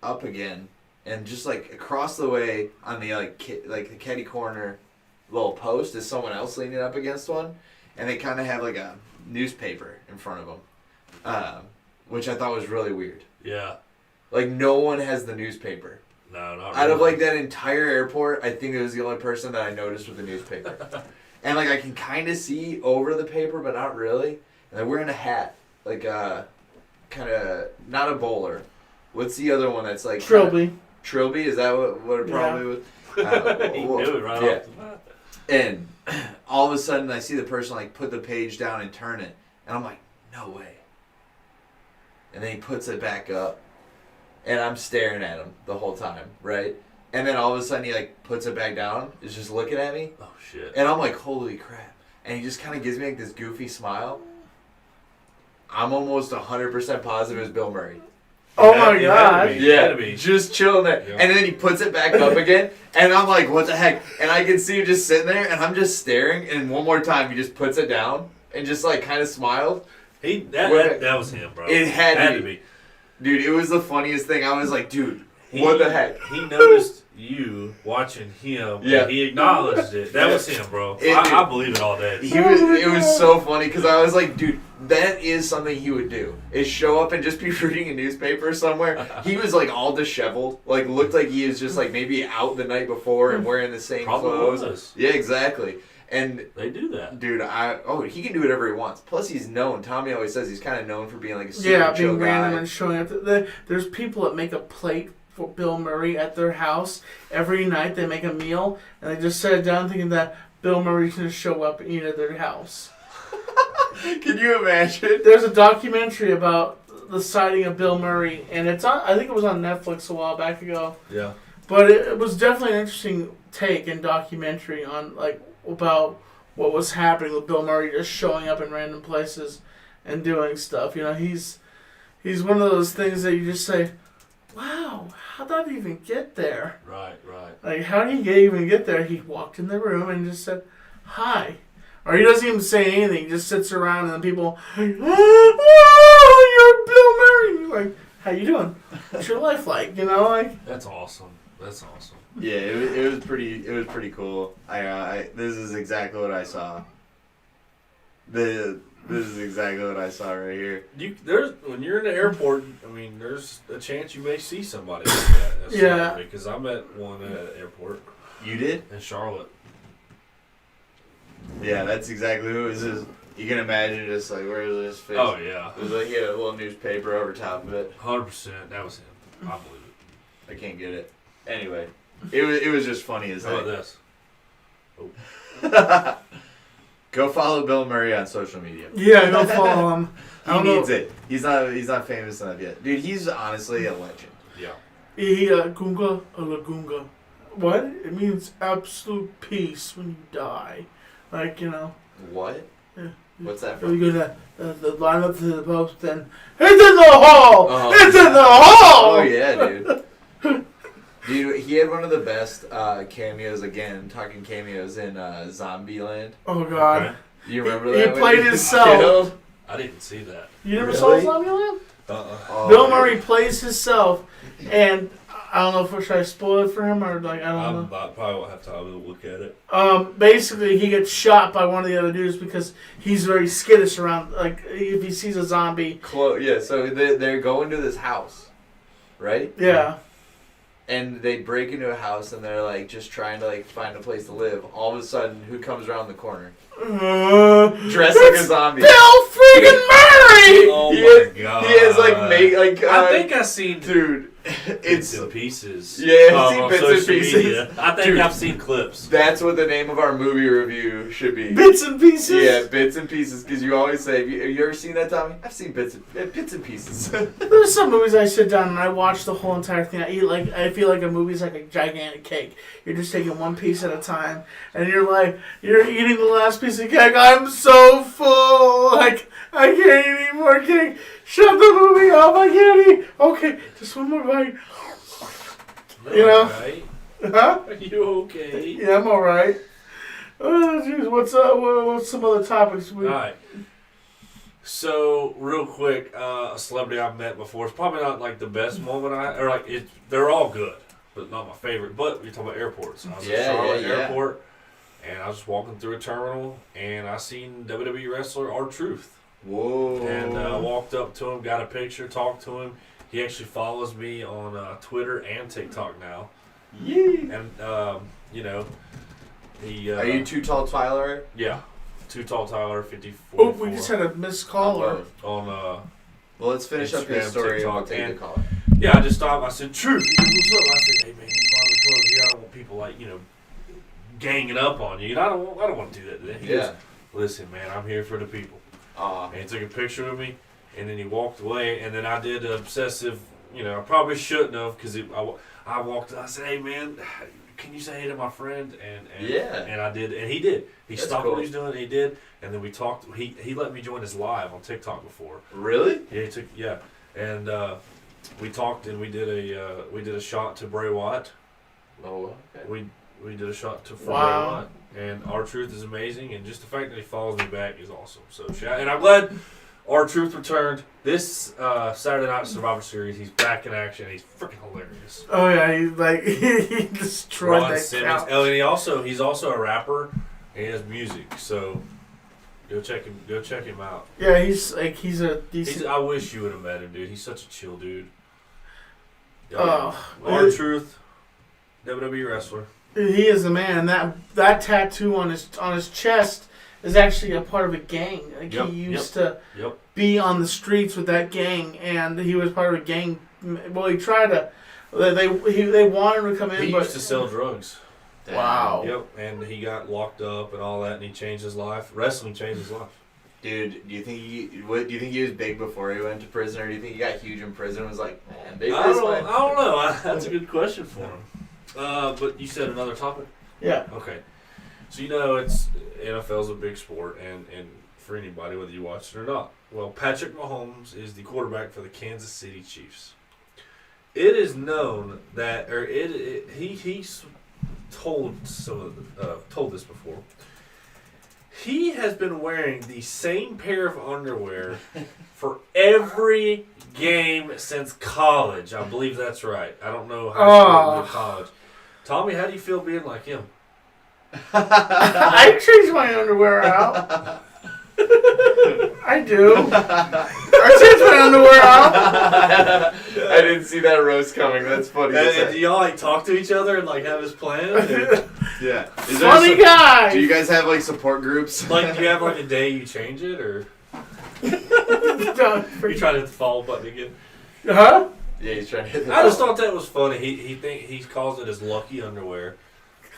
up again, and just across the way on the the caddy corner little post is someone else leaning up against one, and they kind of have a newspaper in front of them, which I thought was really weird. Yeah. No one has the newspaper. No, not really. Out of that entire airport, I think it was the only person that I noticed with the newspaper. And I can kind of see over the paper, but not really. And they're wearing a hat, kind of not a bowler. What's the other one that's Trilby? Trilby, is that what it probably was? He knew it right off the bat. And all of a sudden, I see the person put the page down and turn it, and I'm like, no way. And then he puts it back up, and I'm staring at him the whole time, right? And then all of a sudden, he puts it back down, is just looking at me. Oh shit! And I'm like, holy crap! And he just kind of gives me this goofy smile. I'm almost 100% positive it was Bill Murray. Oh my God! Yeah, just chilling there. Yeah. And then he puts it back up again, and I'm like, what the heck? And I can see him just sitting there, and I'm just staring, and one more time he just puts it down, and just kind of smiled. That was him, bro. It had to be. Dude, it was the funniest thing. I was like, dude, what the heck? He noticed you watching him. Yeah. And he acknowledged it. That was him, bro. I believe it all day. It was so funny because I was like, dude, that is something he would do. Is show up and just be reading a newspaper somewhere. He was like all disheveled, like looked like he was just like maybe out the night before and wearing the same Probably clothes. was. Yeah, exactly. And They do that. dude, he can do whatever he wants. Plus, he's known. Tommy always says he's kind of known for being like a super Yeah, chill being random guy. and showing up. There's people that make a plate for Bill Murray at their house every night. They make a meal and they just set it down thinking that Bill Murray's going to show up and eat at their house. Can you imagine? There's a documentary about the sighting of Bill Murray, and it's on. I think it was on Netflix a while back ago. Yeah. But it was definitely an interesting take and documentary on like about what was happening with Bill Murray just showing up in random places and doing stuff. You know, he's one of those things that you just say, "Wow, how did he even get there?" Right. Like, how did he even get there? He walked in the room and just said, "Hi." Or he doesn't even say anything. He just sits around and then people, "Oh, you're Bill Murray." You're like, "How you doing? What's your life like?" You know, like. That's awesome. Yeah, it was pretty cool. This is exactly what I saw. This is exactly what I saw right here. When you're in the airport, I mean, there's a chance you may see somebody like that. That's Yeah. scary, because I met one at an airport You did? in Charlotte. Yeah, that's exactly who it is. You can imagine just like, where is his face? Oh yeah, It was like he had a little newspaper over top of it. 100%. That was him. I believe it. I can't get it. Anyway, it was just funny as How about heck. this? Go follow Bill Murray on social media. Yeah, go follow him. He needs it. He's not famous enough yet. Dude, he's honestly a legend. Yeah. Gunga Lagunga. What? It means absolute peace when you die. Like, you know. What? Yeah. What's that You from? go to the line up to the post and it's in the hall! Oh. It's in the hall! Oh yeah, dude. Dude, he had one of the best cameos, again, talking cameos in Zombieland. Oh, God. Okay. You remember He that? when played was himself. killed? I didn't see that. You never Really? saw Zombieland? Oh, Bill Murray plays himself, and I don't know if should I spoil it for him or like I don't know. I probably won't have time to look at it. Basically, he gets shot by one of the other dudes because he's very skittish around. Like if he sees a zombie, Yeah, so they're going to this house, right? yeah. And they break into a house and they're like just trying to like find a place to live. All of a sudden, who comes around the corner? Dressed like a zombie. Bill freaking Murray! Oh He my has- god! He has like I think I've seen dude. bits It's and pieces. Yeah, I've seen on bits and social pieces. media. I think Dude. I've seen clips. that's what the name of our movie review should be. Bits and pieces. Yeah, bits and pieces. Because you always say, have you ever seen that, Tommy? I've seen bits and pieces. There's some movies I sit down and I watch the whole entire thing. I feel like a movie's like a gigantic cake. You're just taking one piece at a time, and you're eating the last piece of cake. I'm so full. Like I can't eat any more cake. Shut the movie off. I can't eat. Okay, just one more bite. You know? Right? Huh? Are you okay? Yeah, I'm all right. Oh, jeez. What's some other topics? All right. So, real quick, a celebrity I've met before. It's probably not like the best moment they're all good, but not my favorite. But you're talking about airports. I was at Charlotte Airport, and I was just walking through a terminal, and I seen WWE wrestler R-Truth. Whoa. And I walked up to him, got a picture, talked to him. He actually follows me on Twitter and TikTok now. Yee. And, he... Are you Too Tall Tyler? Yeah. Too Tall Tyler, 54. Oh, we just had a missed caller. On, Well, let's finish up his Instagram, story and we'll TikTok, take the and- call. Yeah, I just stopped. I said, Truth. He goes, what's up? I said, hey, man, you mind we close here? I don't want people, ganging up on you. And I don't want to do that today. He goes, listen, man, I'm here for the people. And he took a picture of me, and then he walked away, and then I did an obsessive, I probably shouldn't have, because I walked, I said, hey, man, can you say hey to my friend? And I did, and he did. He That's stopped cool. what he was doing, and he did, and then we talked. He let me join his live on TikTok before. Really? Yeah, and we talked, and we did a shot to Bray Wyatt. Oh, okay. We did a shot for Bray Wow. Wyatt, and R-Truth is amazing, and just the fact that he follows me back is awesome. So, and I'm glad R-Truth returned this Saturday Night Survivor Series. He's back in action. He's freaking hilarious. Vegas. Oh yeah, he destroyed Ron that Simmons. couch. Oh, and he's also a rapper. And he has music, so go check him out. Yeah, he's a decent. I wish you would have met him, dude. He's such a chill dude. Oh, R-Truth, WWE wrestler. he is the man. That tattoo on his chest is actually a part of a gang. Like Yep, he used to Yep. be on the streets with that gang, and he was part of a gang. Well, he tried to. They wanted him to come in, He but used to sell drugs. wow. Yep, and he got locked up and all that, and he changed his life. Wrestling changed his life. Dude, do you think he was big before he went to prison, or do you think he got huge in prison and was like, man, big I this don't way? know. That's a good question for him. But you said another topic? Yeah. Okay. So it's NFL's a big sport, and for anybody, whether you watch it or not. Well, Patrick Mahomes is the quarterback for the Kansas City Chiefs. It is known that, or he's told this before. He has been wearing the same pair of underwear for every game since college. I believe that's right. I don't know how to college. Tommy, how do you feel being like him? I change my underwear out. I do. I change my underwear out. I didn't see that roast coming. That's funny. And do y'all talk to each other and have his plan? Yeah. Funny guy. Do you guys have support groups? Do you have a day you change it, or you try to hit the follow button again? Huh? Yeah, he's trying to hit the I just thought that was funny. He calls it his lucky underwear,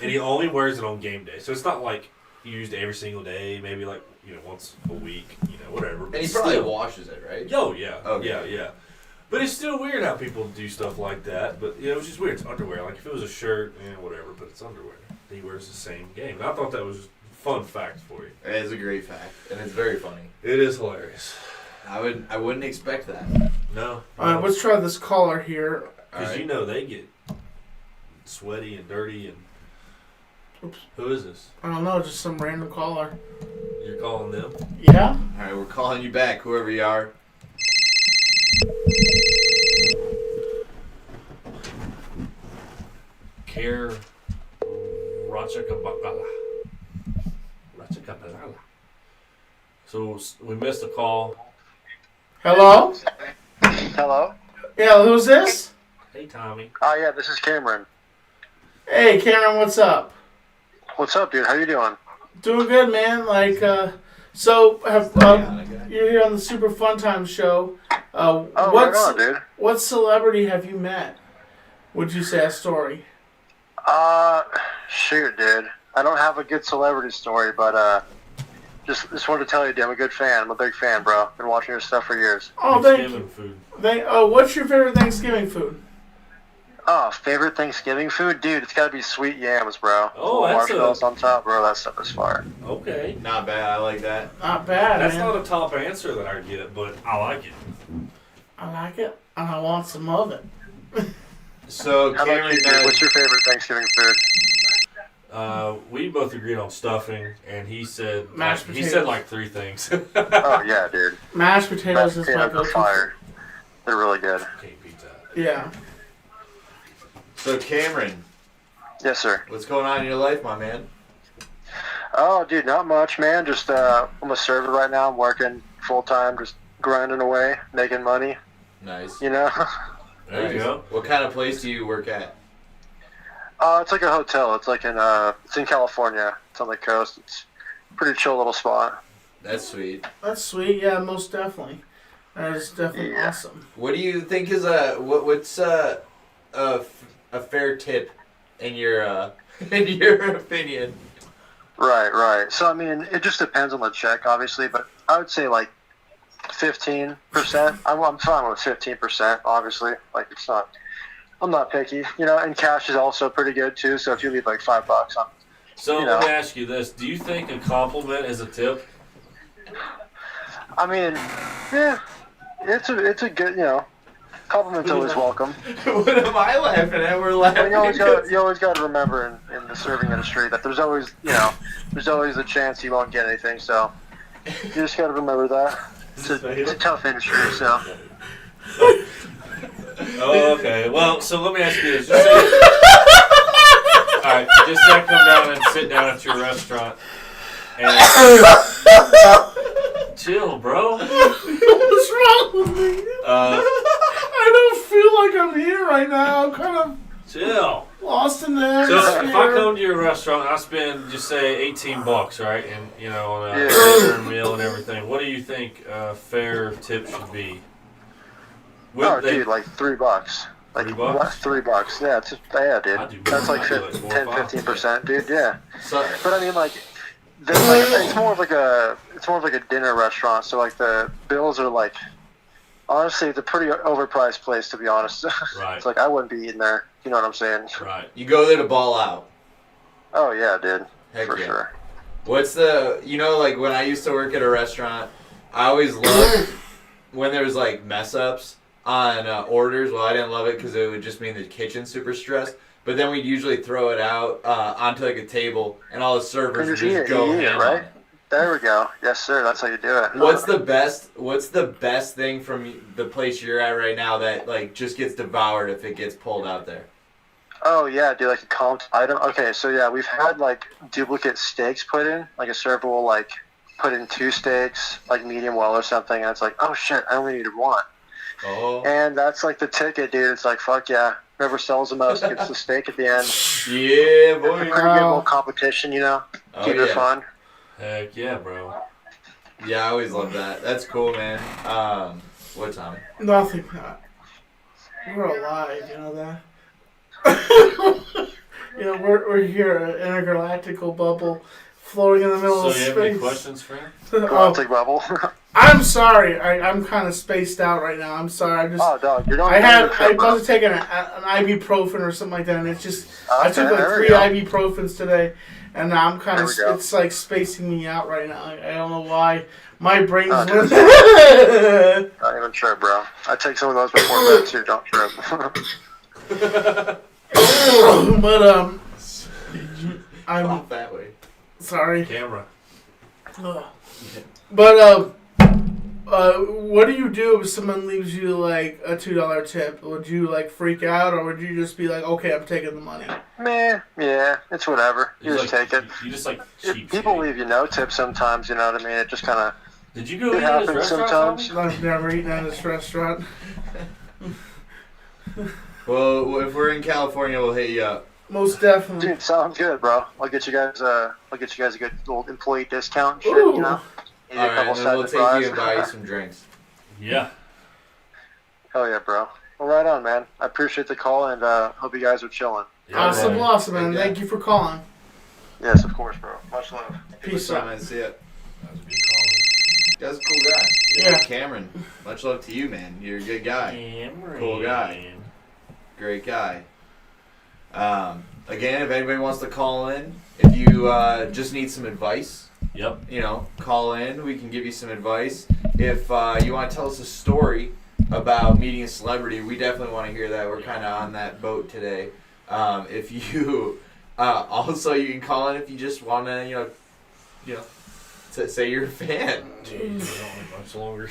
and he only wears it on game day. So it's not like used every single day. Maybe once a week. Whatever. But And he probably washes it, right? Oh yeah. Okay. Yeah. But it's still weird how people do stuff like that. But it was just weird. It's underwear. Like if it was a shirt, whatever. But it's underwear. He wears the same game. And I thought that was a fun fact for you. It is a great fact, and it's very funny. It is hilarious. I wouldn't expect that. No. All right, let's try this caller here. Because they get sweaty and dirty and. Oops. Who is this? I don't know, just some random caller. You're calling them? Yeah? All right, we're calling you back, whoever you are. Care Rachakabala. So we missed a call. Hello? Hello? Yeah, who's this? Hey, Tommy. Oh, yeah, this is Cameron. Hey, Cameron, what's up? What's up, dude? How you doing? Doing good, man. You're here on the Super Fun Time show. Right on, dude. What celebrity have you met? Would you say a story? Shoot, dude. I don't have a good celebrity story, but just wanted to tell you, dude, I'm a good fan. I'm a big fan, bro. Been watching your stuff for years. Oh, thank you. Food. What's your favorite Thanksgiving food? Oh, favorite Thanksgiving food? Dude, it's gotta be sweet yams, bro. Oh, that's marshmallows on top, bro. That stuff is fire. Okay. Not bad. I like that. Not bad, That's man. not a top answer that I get, but I like it. I like it, and I want some of it. So, How about Cameron, you, dude? What's your favorite Thanksgiving food? We both agreed on stuffing, and he said Mashed he potatoes. said like 3 things. Oh, yeah, dude. Mashed potatoes Mashed is my potatoes are go-to. fire. They're really good. Can't beat that. Yeah. So, Cameron, Yes, sir. what's going on in your life, my man? Oh, dude, not much, man. Just, I'm a server right now. I'm working full-time, just grinding away, making money, Nice. you know? There you go. What kind of place do you work at? It's like a hotel. It's like it's in California. It's on the coast. It's a pretty chill little spot. That's sweet. That's sweet. Yeah, most definitely. That is definitely Yeah. awesome. What do you think is what's a fair tip in your opinion? Right. So, I mean, it just depends on the check, obviously, but I would say, like, 15%. I'm fine with 15%, obviously. Like, I'm not picky, and cash is also pretty good, too, so if you leave, like, $5 on. So let me ask you this: do you think a compliment is a tip? I mean, yeah, it's a good, compliment's always welcome. What am I laughing at? We're laughing. But you always got to remember in the serving industry that there's always a chance you won't get anything. So you just got to remember that. It's a tough industry. So Oh, okay. Well, so let me ask you this. All right, just say I come down and sit down at your restaurant. And chill, bro. What's wrong with me? I don't feel like I'm here right now. I'm kind of Chill. lost in the So atmosphere. if I come to your restaurant, I spend just say $18, right? And on a Yeah. dinner meal and everything. What do you think a fair tip should be? Oh, dude, like $3. Like $3? what? $3. Yeah, I dude. do That's more. like I do like 4 or 10, 5. 15%, dude. Yeah. So, But I mean, like, it's more of like a dinner restaurant. So like the bills are like, honestly, it's a pretty overpriced place to be honest. Right. It's like I wouldn't be eating there. You know what I'm saying? Right. you go there to ball out. Oh yeah, dude. Heck For yeah. sure. What's the, like when I used to work at a restaurant, I always loved when there was like mess ups on orders. Well, I didn't love it because it would just mean the kitchen's super stressed. But then we'd usually throw it out onto like a table, and all the servers would just go eat it, ham right? on it. There we go. Yes, sir. That's how you do it. What's the best thing from the place you're at right now that like just gets devoured if it gets pulled out there? Oh yeah, dude, like a comped item. Okay, so yeah, we've had like duplicate steaks put in. Like a server will like put in 2 steaks, like medium well or something, and it's like, oh shit, I only needed 1. Oh. And that's like the ticket, dude. It's like, fuck yeah. Whoever sells the most gets the steak at the end. Yeah, boy. Pretty good little competition, you know? Oh, Keep it yeah. fun. Heck yeah, bro. Yeah, I always love that. That's cool, man. What time? Nothing. We're alive, you know that? We're here, an intergalactical bubble floating in the middle So of you space. have any questions, friend? Galactic bubble. I'm sorry. I'm kind of spaced out right now. I'm sorry. I just. Oh, dog, you're going I to was taking an ibuprofen or something like that, and it's just. I took Okay, like there we 3 go. ibuprofens today, and now I'm kind of. There we go. It's like spacing me out right now. I don't know why. My brain's. Not even sure, bro. I take some of those before bed too. Don't trip. But I'm Off that way. sorry. Camera. But what do you do if someone leaves you like a $2 tip? Would you like freak out, or would you just be like, okay, I'm taking the money? Meh, yeah, it's whatever. You just take it. You just like If cheap. people leave you no tips sometimes, you know what I mean? It just kind of... Did you go It eat at his happens restaurant? sometimes. Tommy? I've never eaten at this restaurant. Well, if we're in California, we'll hit you up. Most definitely. Dude, sounds good, bro. I'll get you guys a good little employee discount and shit, Ooh. you know? Eat a All right, couple and then we'll sets take of you and buy you fries. some drinks. Yeah. Hell yeah, bro. Well, right on, man. I appreciate the call, and hope you guys are chilling. Yeah, Awesome, bro. awesome, man. Yeah. Thank you for calling. Yes, of course, bro. Much love. Peace Good out. time, I see it. That was a good call. That's a cool guy. Yeah. Cameron, much love to you, man. You're a good guy. Cool guy. Great guy. Again, if anybody wants to call in, if you just need some advice, Yep. call in. We can give you some advice. If you want to tell us a story about meeting a celebrity, we definitely want to hear that. We're kind of on that boat today. If you also, you can call in if you just want to, to say you're a fan. Jeez, I don't have much longer.